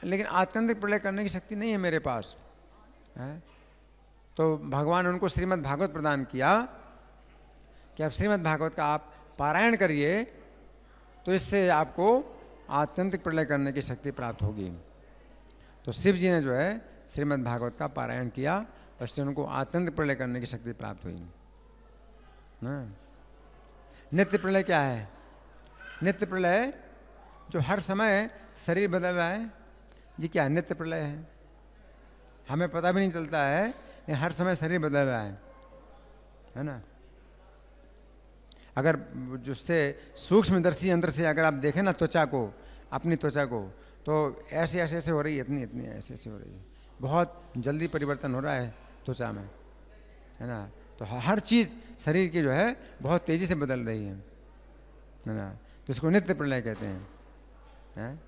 लेकिन आत्यंतिक प्रलय करने की शक्ति नहीं है मेरे पास, है? तो भगवान उनको श्रीमद् भागवत प्रदान किया कि आप श्रीमद् भागवत का आप पारायण करिए, तो इससे आपको आत्यंतिक प्रलय करने की शक्ति प्राप्त होगी। तो शिव जी ने जो है श्रीमद् भागवत का पारायण किया, और इससे उनको आत्यंतिक प्रलय करने की शक्ति प्राप्त हुई। नित्य प्रलय क्या है? नित्य प्रलय जो हर समय शरीर बदल रहा है, ये क्या है? नित्य प्रलय है। हमें पता भी नहीं चलता है, ये हर समय शरीर बदल रहा है ना। अगर जिससे सूक्ष्मदर्शी अंदर से अगर आप देखें ना त्वचा को, अपनी त्वचा को, तो ऐसे ऐसे ऐसे हो रही है, इतनी इतनी ऐसे ऐसे हो रही है, बहुत जल्दी परिवर्तन हो रहा है त्वचा में, है ना। तो हर चीज़ शरीर की जो है बहुत तेज़ी से बदल रही है ना। तो इसको नित्य प्रलय कहते हैं।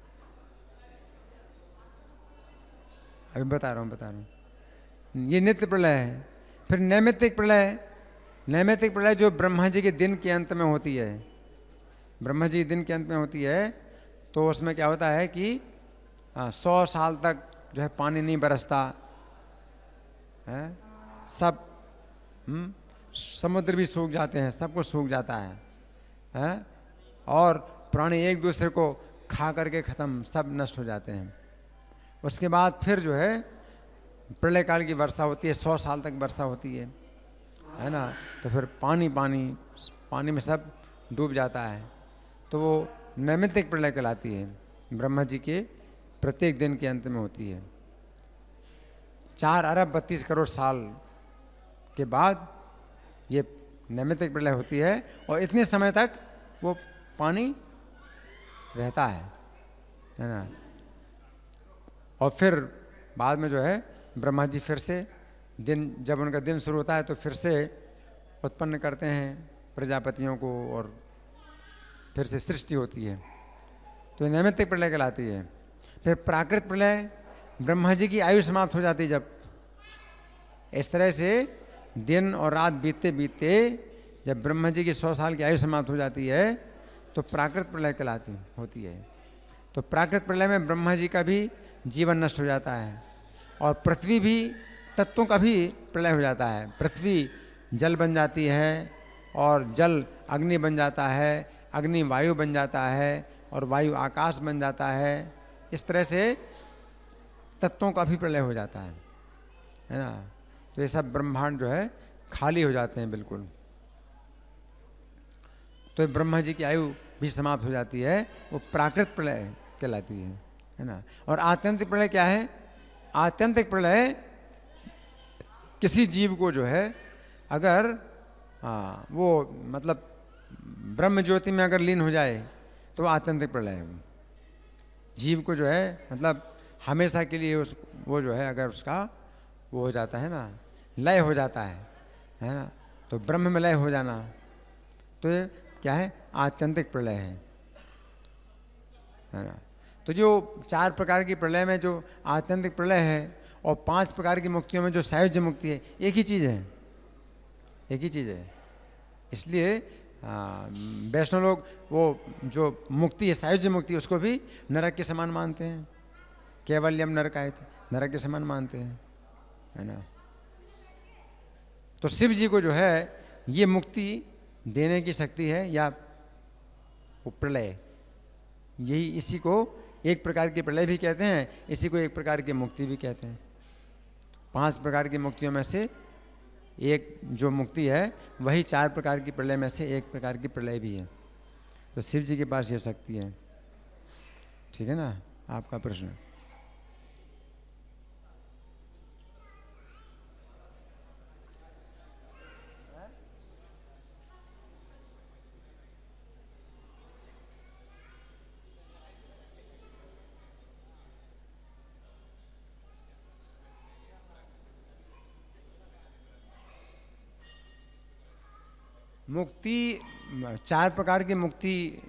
अभी बता रहा हूँ, ये नित्य प्रलय है। फिर नैमित्तिक प्रलय, नैमित्तिक प्रलय जो ब्रह्मा जी के दिन के अंत में होती है, ब्रह्मा जी के दिन के अंत में होती है, तो उसमें क्या होता है कि 100 साल तक जो है पानी नहीं बरसता है, सब समुद्र भी सूख जाते हैं, सब कुछ सूख जाता है, और प्राणी एक दूसरे को खा करके ख़त्म, सब नष्ट हो जाते हैं। उसके बाद फिर जो है प्रलय काल की वर्षा होती है, 100 साल तक वर्षा होती है ना। तो फिर पानी में सब डूब जाता है, तो वो नैमित्तिक प्रलय कहलाती है, ब्रह्मा जी के प्रत्येक दिन के अंत में होती है। 4 अरब 32 करोड़ साल के बाद ये नैमित्तिक प्रलय होती है, और इतने समय तक वो पानी रहता है ना। और फिर बाद में जो है ब्रह्मा जी फिर से दिन, जब उनका दिन शुरू होता है तो फिर से उत्पन्न करते हैं प्रजापतियों को, और फिर से सृष्टि होती है। तो नैमित्तिक प्रलय कहलाती है। फिर प्राकृतिक प्रलय, ब्रह्मा जी की आयु समाप्त हो जाती है जब, इस तरह से दिन और रात बीतते बीतते जब ब्रह्मा जी की 100 साल की आयु समाप्त हो जाती है, तो प्राकृतिक प्रलय कहलाती होती है। तो प्राकृतिक प्रलय में ब्रह्मा जी का भी जीवन नष्ट हो जाता है, और पृथ्वी भी, तत्वों का भी प्रलय हो जाता है। पृथ्वी जल बन जाती है, और जल अग्नि बन जाता है, अग्नि वायु बन जाता है, और वायु आकाश बन जाता है। इस तरह से तत्वों का भी प्रलय हो जाता है ना। तो ये सब ब्रह्मांड जो है खाली हो जाते हैं बिल्कुल। तो ब्रह्मा जी की आयु भी समाप्त हो जाती है, वो प्राकृतिक प्रलय कहलाती है ना। और आत्यंतिक प्रलय क्या है? आत्यंतिक प्रलय किसी जीव को जो है अगर वो मतलब ब्रह्म ज्योति में अगर लीन हो जाए तो आत्यंतिक प्रलय है। जीव को जो है मतलब हमेशा के लिए वो जो है अगर उसका वो हो जाता है ना, लय हो जाता है ना, तो ब्रह्म में लय हो जाना, तो ये क्या है? आत्यंतिक प्रलय है ना। तो जो 4 प्रकार की प्रलय में जो आत्यंतिक प्रलय है, और 5 प्रकार की मुक्तियों में जो सायुज्य मुक्ति है, एक ही चीज़ है, एक ही चीज़ है। इसलिए वैष्णव लोग वो जो मुक्ति है, सायुज्य मुक्ति, उसको भी नरक के समान मानते हैं। केवल्यम नरकायत, नरक के समान मानते हैं, है ना। तो शिव जी को जो है ये मुक्ति देने की शक्ति है, या वो प्रलय, यही इसी को एक प्रकार की प्रलय भी कहते हैं, इसी को एक प्रकार की मुक्ति भी कहते हैं। 5 प्रकार की मुक्तियों में से एक जो मुक्ति है वही 4 प्रकार की प्रलय में से एक प्रकार की प्रलय भी है। तो शिव जी के पास ये शक्ति है। ठीक है ना। आपका प्रश्न। मुक्ति 4 प्रकार की मुक्ति,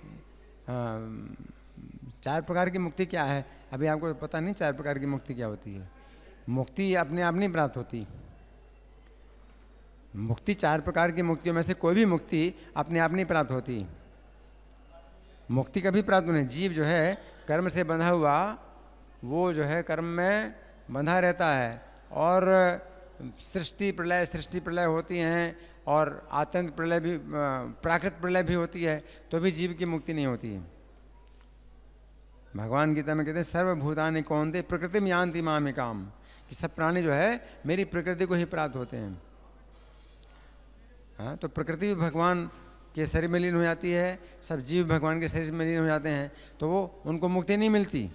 4 प्रकार की मुक्ति क्या है अभी आपको पता नहीं। 4 प्रकार की मुक्ति क्या होती है? मुक्ति अपने आप नहीं प्राप्त होती। मुक्ति 4 प्रकार की मुक्तियों में से कोई भी मुक्ति अपने आप नहीं प्राप्त होती। मुक्ति कभी प्राप्त नहीं। जीव जो है कर्म से बंधा हुआ, वो जो है कर्म में बंधा रहता है, और सृष्टि प्रलय होती हैं, और आतंक प्रलय भी, प्राकृत प्रलय भी होती है, तो भी जीव की मुक्ति नहीं होती है। भगवान गीता में कहते हैं सर्वभूतानि कौन्ते प्रकृतिम यान्ति मामिकाम, कि सब प्राणी जो है मेरी प्रकृति को ही प्राप्त होते हैं। हाँ, तो प्रकृति भी भगवान के शरीर में लीन हो जाती है, सब जीव भगवान के शरीर में लीन हो जाते हैं, तो वो उनको मुक्ति नहीं मिलती।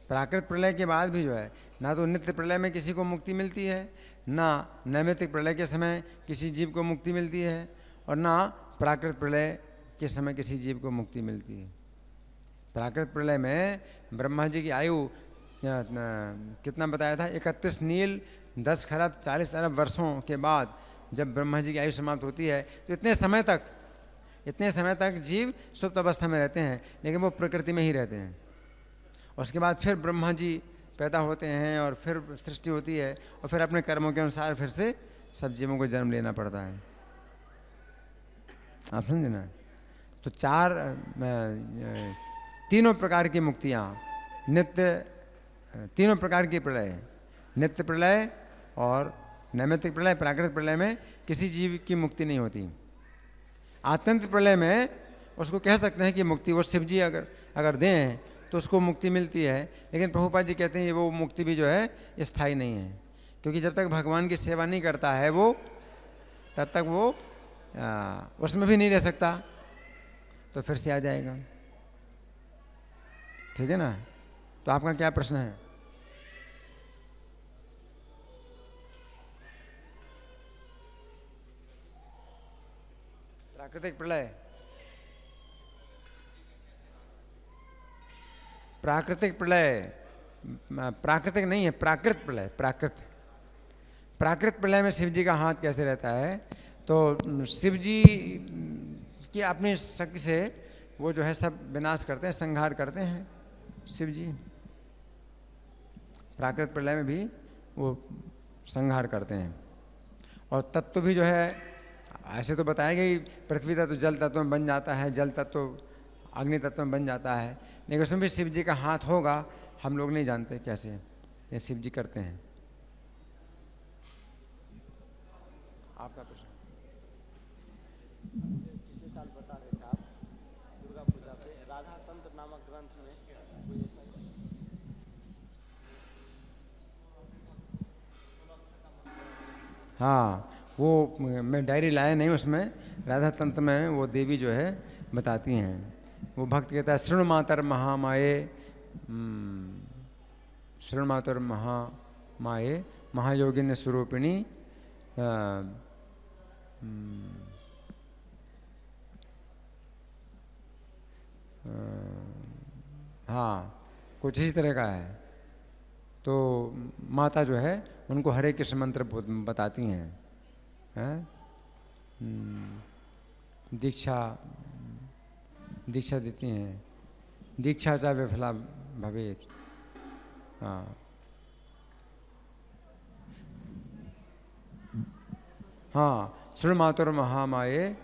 प्राकृत प्रलय के बाद भी जो है ना तो नित्य प्रलय में किसी को मुक्ति मिलती है, ना नैमित्तिक प्रलय के समय किसी जीव को मुक्ति मिलती है, और ना प्राकृत प्रलय के समय किसी जीव को मुक्ति मिलती है। प्राकृत प्रलय में ब्रह्मा जी की आयु कितना बताया था? 31 नील 10 खरब 40 अरब वर्षों के बाद जब ब्रह्मा जी की आयु समाप्त होती है, तो इतने समय तक जीव सुप्त अवस्था में रहते हैं, लेकिन वो प्रकृति में ही रहते हैं। उसके बाद फिर ब्रह्मा जी पैदा होते हैं, और फिर सृष्टि होती है, और फिर अपने कर्मों के अनुसार फिर से सब जीवों को जन्म लेना पड़ता है। आप समझे ना। तो तीनों प्रकार की मुक्तियाँ, तीनों प्रकार की प्रलय, नित्य प्रलय और नैमित्तिक प्रलय, प्राकृतिक प्रलय में किसी जीव की मुक्ति नहीं होती। आत्यंतिक प्रलय में उसको कह सकते हैं कि मुक्ति वो शिव जी अगर दें तो उसको मुक्ति मिलती है, लेकिन प्रभुपाद जी कहते हैं ये वो मुक्ति भी जो है स्थायी नहीं है, क्योंकि जब तक भगवान की सेवा नहीं करता है वो, तब तक वो उसमें भी नहीं रह सकता, तो फिर से आ जाएगा। ठीक है ना। तो आपका क्या प्रश्न है? प्राकृतिक प्रलय, प्राकृतिक नहीं है, प्राकृत प्रलय। प्राकृत प्रलय में शिव जी का हाथ कैसे रहता है? तो शिव जी की अपनी शक्ति से वो जो है सब विनाश करते हैं, संहार करते हैं शिव जी। प्राकृत प्रलय में भी वो संहार करते हैं। और तत्व भी जो है ऐसे तो बताया गया, पृथ्वी तत्व जल तत्व में बन जाता है, जल तत्व अग्नि तत्व में बन जाता है, लेकिन उसमें भी शिव जी का हाथ होगा, हम लोग नहीं जानते कैसे ये शिव जी करते हैं। आपका प्रश्न? पिछले साल बता रहे थे आप दुर्गा पूजा पे राधा तंत्र नामक ग्रंथ में कोई ऐसा हाँ, वो मैं डायरी लाया नहीं, उसमें राधा तंत्र में वो देवी जो है बताती हैं। वो भक्त कहता है शृणु मातर महामाये, शृणु मातर महामाये महायोगिनी स्वरूपिणी, हाँ कुछ इसी तरह का है। तो माता जो है उनको हरे कृष्ण मंत्र बताती हैं, दीक्षा देती हैं, दीक्षा चा विफला भवेत। हाँ शृणु मातुर महामाये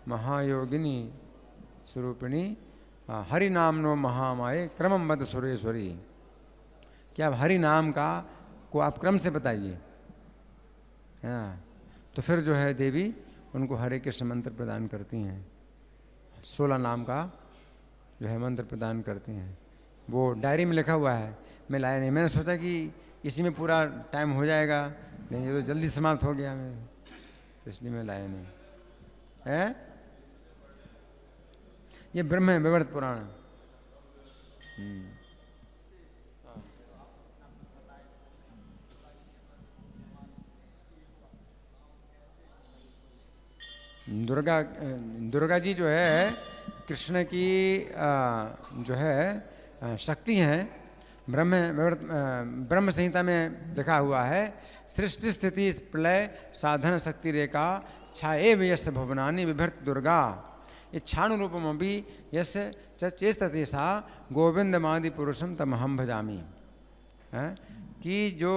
महायोगिनी स्वरूपिणी हरि नाम नो महामाये क्रमम मद सुरेश्वरी। क्या आप हरि नाम का को आप क्रम से बताइए, है ना। तो फिर जो है देवी उनको हरे कृष्ण मंत्र प्रदान करती हैं, 16 नाम का जो है मंत्र प्रदान करती हैं। वो डायरी में लिखा हुआ है, मैं लाया नहीं। मैंने सोचा कि इसी में पूरा टाइम हो जाएगा, लेकिन ये तो जल्दी समाप्त हो गया मैं, तो इसलिए मैं लाया नहीं है। ये ब्रह्म है, विवर्त पुराण। दुर्गा जी जो है कृष्ण की जो है शक्ति हैं। ब्रह्म संहिता में लिखा हुआ है, सृष्टि स्थिति प्रलय साधन शक्ति रेखा छाए यश भुवनानि बिभर्त दुर्गा इच्छाणु रूपम अभी यश चेष्टते सा गोविंदमादि पुरुषम तमहम भजामी। कि जो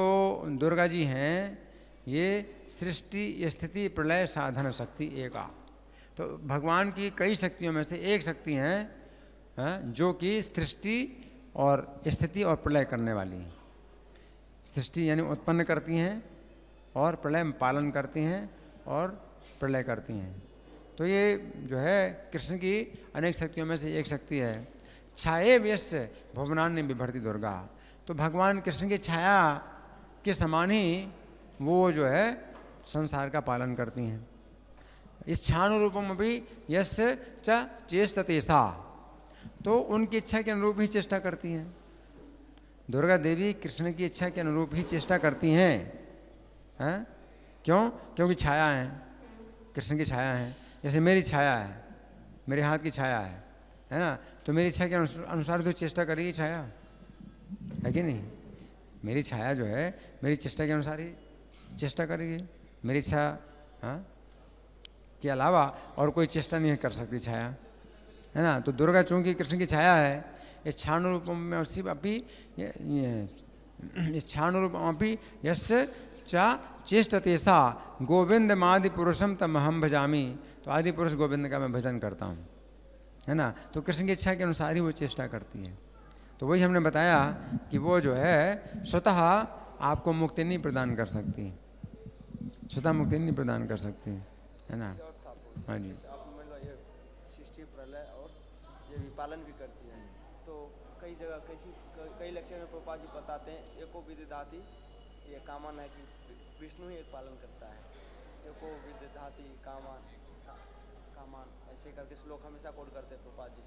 दुर्गा जी हैं ये सृष्टि स्थिति प्रलय साधन शक्ति एका, तो भगवान की कई शक्तियों में से एक शक्ति हैं जो कि सृष्टि और स्थिति और प्रलय करने वाली हैं। सृष्टि यानी उत्पन्न करती हैं और प्रलय में पालन करती हैं और प्रलय करती हैं। तो ये जो है कृष्ण की अनेक शक्तियों में से एक शक्ति है। छाये व्यस्य भुवनान्य बिभर्ति दुर्गा, तो भगवान कृष्ण की छाया के समान ही वो जो है संसार का पालन करती हैं। इस छानु रूपम भी यश च चेष्टते सा, तो उनकी इच्छा के अनुरूप ही चेष्टा करती हैं। दुर्गा देवी कृष्ण की इच्छा के अनुरूप ही चेष्टा करती हैं। क्यों? क्योंकि छाया है, कृष्ण की छाया है। जैसे मेरी छाया है, मेरे हाथ की छाया है ना, तो मेरी इच्छा के अनुसार तो चेष्टा करेगी छाया, है कि नहीं। मेरी छाया जो है मेरी चेष्टा के अनुसार ही चेष्टा करेगी। मेरी इच्छा के अलावा और कोई चेष्टा नहीं कर सकती छाया, है ना। तो दुर्गा चूंकि कृष्ण की छाया है, इस छाणु रूप में अपनी इस छाणु रूप अपनी यश चा चेष्टते सा गोविंद मादि पुरुषम तम हम भजामी, तो आदि पुरुष गोविंद का मैं भजन करता हूँ, है ना। तो कृष्ण की इच्छा के अनुसार ही वो चेष्टा करती है। तो वही हमने बताया कि वो जो है स्वतः आपको मुक्ति नहीं प्रदान कर सकती, स्वतः मुक्ति नहीं प्रदान कर सकती, है ना। हाँ जी। ये सृष्टि प्रलय और ये भी पालन भी करती है। तो कई जगह कई लेक्चर में प्रभुपाद जी बताते हैं एको विदधाति, ये कामन है कि विष्णु ही एक पालन करता है। एको विदधाति कामान कामान ऐसे करके श्लोक हमेशा कोट करते हैं प्रभुपाद जी।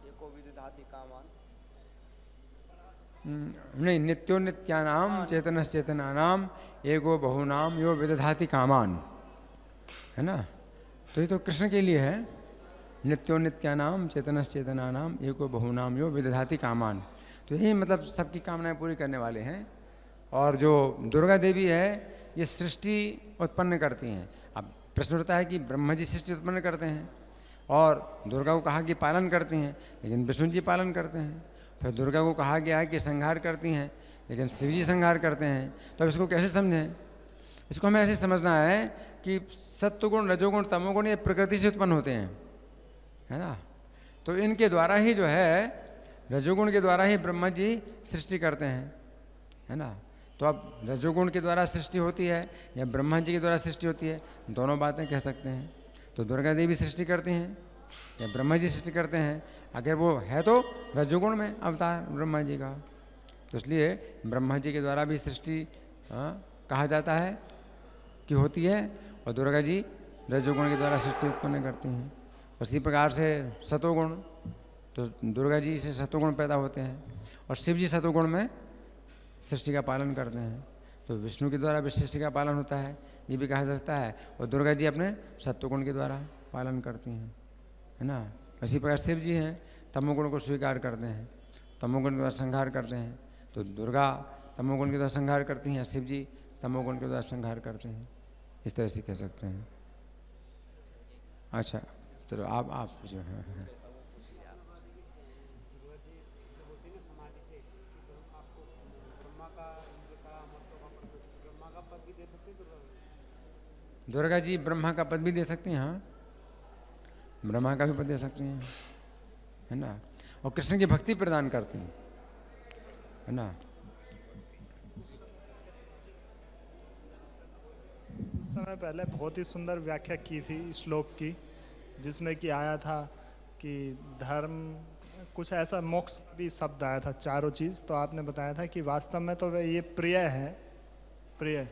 एको विदधाति कामान नहीं, नित्यो नित्यानाम चेतनस चेतनानाम एगो बहुनाम यो विदधाति कामान, है ना। तो ये तो कृष्ण के लिए है, नित्यो नित्यानाम चेतनस चेतनानाम एको बहुनाम यो विदधाति कामान। तो यही मतलब सबकी कामनाएं पूरी करने वाले हैं। और जो दुर्गा देवी है ये सृष्टि उत्पन्न करती हैं। अब प्रश्न उठता है कि ब्रह्मा जी सृष्टि उत्पन्न करते हैं और दुर्गा को कहा कि पालन करती हैं, लेकिन विष्णु जी पालन करते हैं। फिर दुर्गा को कहा गया है कि संहार करती हैं, लेकिन शिव जी संहार करते हैं। तो अब इसको कैसे समझें? इसको हमें ऐसे समझना है कि सत्वगुण रजोगुण तमोगुण ये प्रकृति से उत्पन्न होते हैं, है ना। तो इनके द्वारा ही जो है रजोगुण के द्वारा ही ब्रह्मा जी सृष्टि करते हैं, है ना। तो अब रजोगुण के द्वारा सृष्टि होती है या ब्रह्मा जी के द्वारा सृष्टि होती है, दोनों बातें कह सकते हैं। तो दुर्गा देवी सृष्टि करती हैं या ब्रह्मा जी सृष्टि करते हैं। अगर वो है तो रजोगुण में अवतार ब्रह्मा जी का, तो इसलिए ब्रह्मा जी के द्वारा भी सृष्टि कहा जाता है कि होती है, और दुर्गा जी रजोगुण के द्वारा सृष्टि उत्पन्न करती हैं। उसी प्रकार से सतोगुण, तो दुर्गा जी से सतोगुण पैदा होते हैं और शिव जी सतोगुण में सृष्टि का पालन करते हैं। तो विष्णु के द्वारा भी सृष्टि का पालन होता है, ये भी कहा जा सकता है। और दुर्गा जी अपने सत्वगुण के द्वारा पालन करती हैं, है ना। इसी प्रकार शिव जी हैं, तमोगुण को स्वीकार करते हैं, तमोगुण के द्वारा संहार करते हैं। तो दुर्गा तमोगुण के द्वारा संहार करती हैं, शिव जी तमोगुण के द्वारा संहार करते हैं। इस तरह से कह सकते हैं। अच्छा चलो आप जो है दुर्गा जी ब्रह्मा का पद भी दे सकती हैं। हाँ ब्रह्मा का भी पद दे सकती हैं, है ना। और कृष्ण की भक्ति प्रदान करती हैं, है ना। समय पहले बहुत ही सुंदर व्याख्या की थी श्लोक की, जिसमें कि आया था कि धर्म कुछ ऐसा, मोक्ष भी शब्द आया था, चारों चीज़। तो आपने बताया था कि वास्तव में तो ये प्रिय है, प्रिय,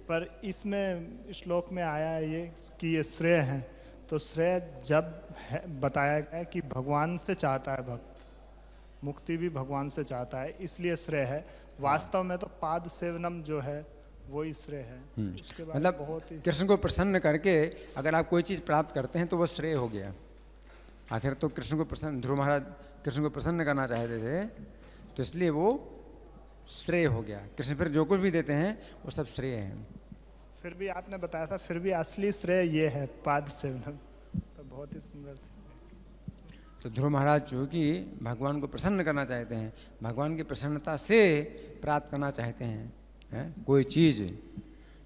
पर इसमें श्लोक में आया है ये कि ये श्रेय है। तो श्रेय जब है बताया गया कि भगवान से चाहता है भक्त, मुक्ति भी भगवान से चाहता है, इसलिए श्रेय है। वास्तव में तो पाद सेवनम जो है वही श्रेय है। उसके बाद मतलब बहुत ही कृष्ण को प्रसन्न करके अगर आप कोई चीज़ प्राप्त करते हैं तो वो श्रेय हो गया। आखिर तो कृष्ण को प्रसन्न, ध्रुव महाराज कृष्ण को प्रसन्न करना चाहते थे, तो इसलिए वो श्रेय हो गया। कृष्ण फिर जो कुछ भी देते हैं वो सब श्रेय है। फिर भी आपने बताया था फिर भी असली श्रेय ये है पाद सेवनम, तो बहुत ही सुंदर था। तो ध्रुव महाराज चूँकि भगवान को प्रसन्न करना चाहते हैं, भगवान की प्रसन्नता से प्राप्त करना चाहते हैं कोई चीज़,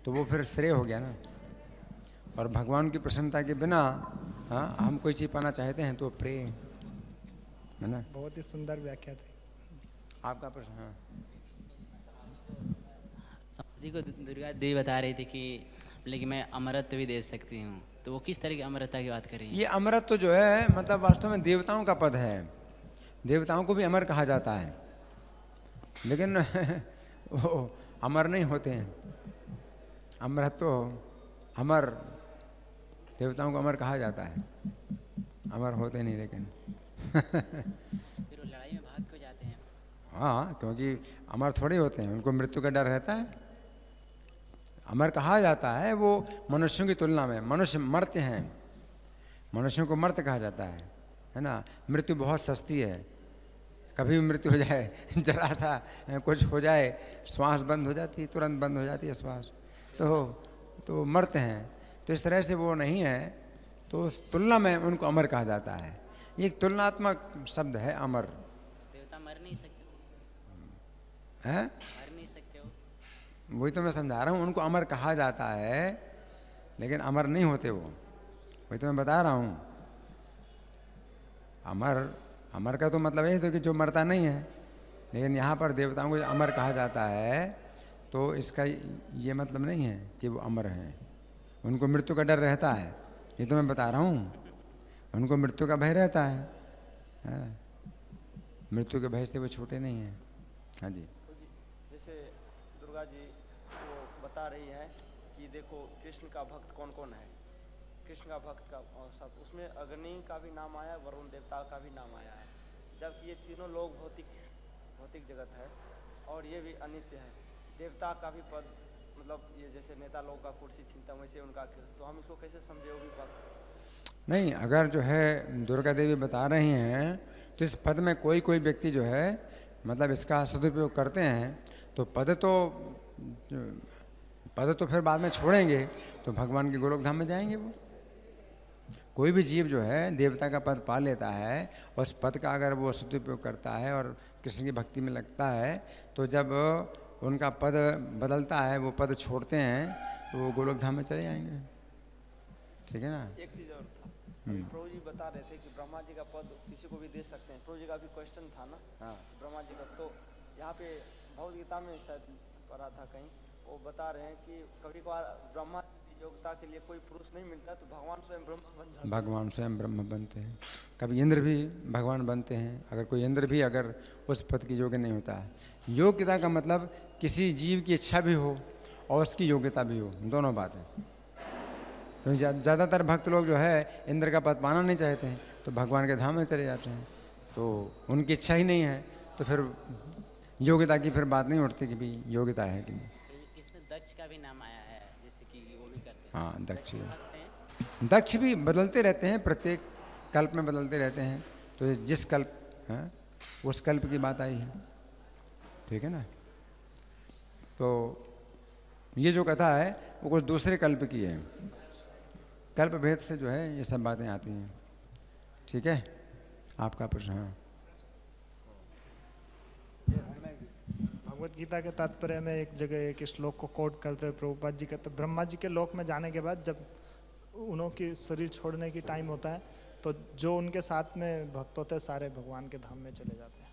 तो वो फिर श्रेय हो गया ना। और भगवान की प्रसन्नता के बिना हम कोई चीज़ पाना चाहते हैं तो प्रेय, है ना। बहुत ही सुंदर व्याख्या थी आपका प्रश्न। हाँ, समाधि को दुर्गा देवी बता रही थी कि बोले कि मैं अमरत्व भी दे सकती हूँ, तो वो किस तरह की अमरता की बात कर रही है? ये अमरत्व जो है मतलब वास्तव में देवताओं का पद है। देवताओं को भी अमर कहा जाता है, लेकिन वो अमर नहीं होते हैं। अमरत्व, अमर, देवताओं को अमर कहा जाता है, अमर होते नहीं। लेकिन फिर वो लड़ाई में भाग क्यों जाते हैं? हाँ, क्योंकि अमर थोड़े होते हैं, उनको मृत्यु का डर रहता है। अमर कहा जाता है वो मनुष्यों की तुलना में। मनुष्य मर्त्य हैं, मनुष्यों को मर्त्य कहा जाता है ना। मृत्यु बहुत सस्ती है, कभी भी मृत्यु हो जाए, जरा सा कुछ हो जाए, श्वास बंद हो जाती है, तुरंत बंद हो जाती है श्वास, तो मरते हैं। तो इस तरह से वो नहीं है, तो उस तुलना में उनको अमर कहा जाता है। ये एक तुलनात्मक शब्द है अमर। देवता मर नहीं सकते है, मर नहीं सकते हो। वही तो मैं समझा रहा हूँ, उनको अमर कहा जाता है लेकिन अमर नहीं होते वो। वही तो मैं बता रहा हूँ। अमर का तो मतलब यही तो कि जो मरता नहीं है, लेकिन यहाँ पर देवताओं को अमर कहा जाता है तो इसका ये मतलब नहीं है कि वो अमर हैं। उनको मृत्यु का डर रहता है, ये तो मैं बता रहा हूँ। उनको मृत्यु का भय रहता है। मृत्यु के भय से वो छूटे नहीं हैं। हाँ जी। जैसे दुर्गा जी वो बता रही है कि देखो कृष्ण का भक्त कौन कौन है, कृष्ण का भक्त का सब, उसमें अग्नि का भी नाम आया, वरुण देवता का भी नाम आया है। जबकि ये तीनों लोग भौतिक जगत है और ये भी अनित्य है। देवता का भी पद, मतलब ये जैसे नेता लोगों का कुर्सी छीनता वैसे उनका, तो हम इसको कैसे समझे? वो भी पद नहीं, अगर जो है दुर्गा देवी बता रही हैं तो इस पद में कोई कोई व्यक्ति जो है मतलब इसका सदुपयोग करते हैं, तो पद तो फिर बाद में छोड़ेंगे तो भगवान के गोलोक धाम में जाएंगे। वो कोई भी जीव जो है देवता का पद पा लेता है, उस पद का अगर वो सदुपयोग करता है और कृष्ण की भक्ति में लगता है, तो जब उनका पद बदलता है, वो पद छोड़ते हैं, तो वो गोलोक धाम में चले जाएंगे। ठीक है ना। एक चीज और था, प्रभु जी बता रहे थे कि ब्रह्मा जी का पद किसी को भी दे सकते हैं। प्रभु जी का भी क्वेश्चन था ना। हाँ। ब्रह्मा जी का, तो यहाँ पे भगवद गीता में शायद पढ़ा था कहीं, वो बता रहे हैं कि कभी कभार ब्रह्मा की योग्यता के लिए कोई पुरुष नहीं मिलता तो भगवान स्वयं ब्रह्म बन जाते हैं। भगवान स्वयं ब्रह्म बनते हैं। कभी इंद्र भी भगवान बनते हैं, अगर कोई इंद्र भी अगर उस पद की योग्य नहीं होता है। योग्यता का मतलब किसी जीव की इच्छा भी हो और उसकी योग्यता भी हो, दोनों बात है। तो ज़्यादातर भक्त लोग जो है इंद्र का पद पाना नहीं चाहते हैं, तो भगवान के धाम में चले जाते हैं। तो उनकी इच्छा ही नहीं है, तो फिर योग्यता की फिर बात नहीं उठती कि भाई योग्यता है कि नहीं। इसमें दक्ष का भी नाम आया है, जैसे कि वो भी करते हैं। हाँ, दक्ष भक्त हैं। दक्ष भी बदलते रहते हैं, प्रत्येक कल्प में बदलते रहते हैं। तो जिस कल्प है उस कल्प की बात आई है। ठीक है ना। तो ये जो कथा है वो कुछ दूसरे कल्प की है, कल्प भेद से जो है ये सब बातें आती हैं। ठीक है, आपका प्रश्न। हाँ, भगवद गीता के तात्पर्य में एक जगह एक श्लोक को कोट करते हुए प्रभुपाद जी कहते, ब्रह्मा जी के लोक में जाने के बाद जब उन्हों की शरीर छोड़ने की टाइम होता है तो जो उनके साथ में भक्त होते हैं सारे भगवान के धाम में चले जाते हैं।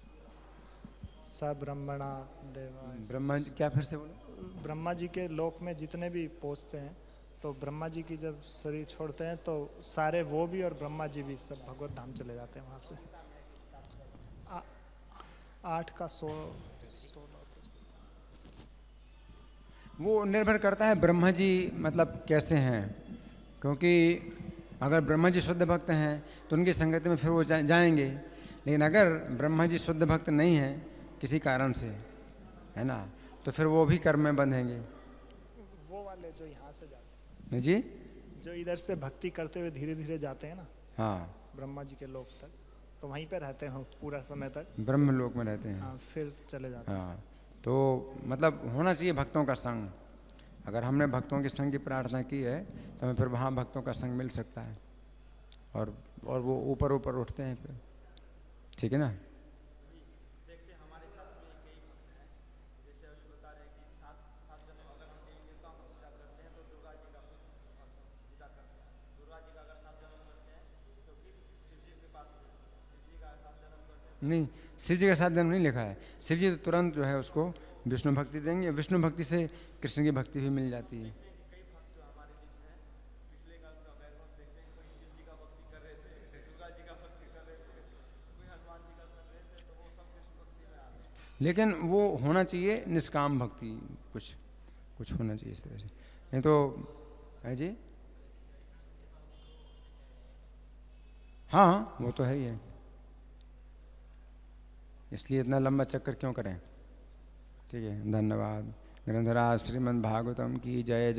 सब ब्रह्मणा देवा, ब्रह्मा जी क्या, फिर से बोलो। ब्रह्मा जी के लोक में जितने भी पहुँचते हैं तो ब्रह्मा जी की जब शरीर छोड़ते हैं तो सारे वो भी और ब्रह्मा जी भी सब भगवत धाम चले जाते हैं वहाँ से। 8 का 16 वो निर्भर करता है ब्रह्मा जी मतलब कैसे हैं, क्योंकि अगर ब्रह्मा जी शुद्ध भक्त हैं तो उनकी संगति में फिर वो जाएंगे, लेकिन अगर ब्रह्मा जी शुद्ध भक्त नहीं हैं किसी कारण से, है ना, तो फिर वो भी कर्म में बंधेंगे। वो वाले जो यहाँ से जाते हैं जी, जो इधर से भक्ति करते हुए धीरे धीरे जाते हैं ना हाँ, ब्रह्मा जी के लोक तक, तो वहीं पे रहते हैं पूरा समय तक, ब्रह्म लोक में रहते हैं। हाँ फिर चले जाते हैं। हाँ, तो मतलब होना चाहिए भक्तों का संग। अगर हमने भक्तों के संग की प्रार्थना की है तो हमें फिर वहाँ भक्तों का संग मिल सकता है, और वो ऊपर ऊपर उठते हैं फिर, ठीक है ना। नहीं, शिव जी का साथ जन्म नहीं लिखा है। शिव जी तो तुरंत जो है उसको विष्णु भक्ति देंगे, विष्णु भक्ति से कृष्ण की भक्ति भी मिल जाती है। लेकिन वो होना चाहिए निष्काम भक्ति, कुछ होना चाहिए इस तरह से, नहीं तो है जी। हाँ, वो तो है ही है, इसलिए इतना लंबा चक्कर क्यों करें। ठीक है, धन्यवाद। ग्रंथराज श्रीमद् भागवतम की जय।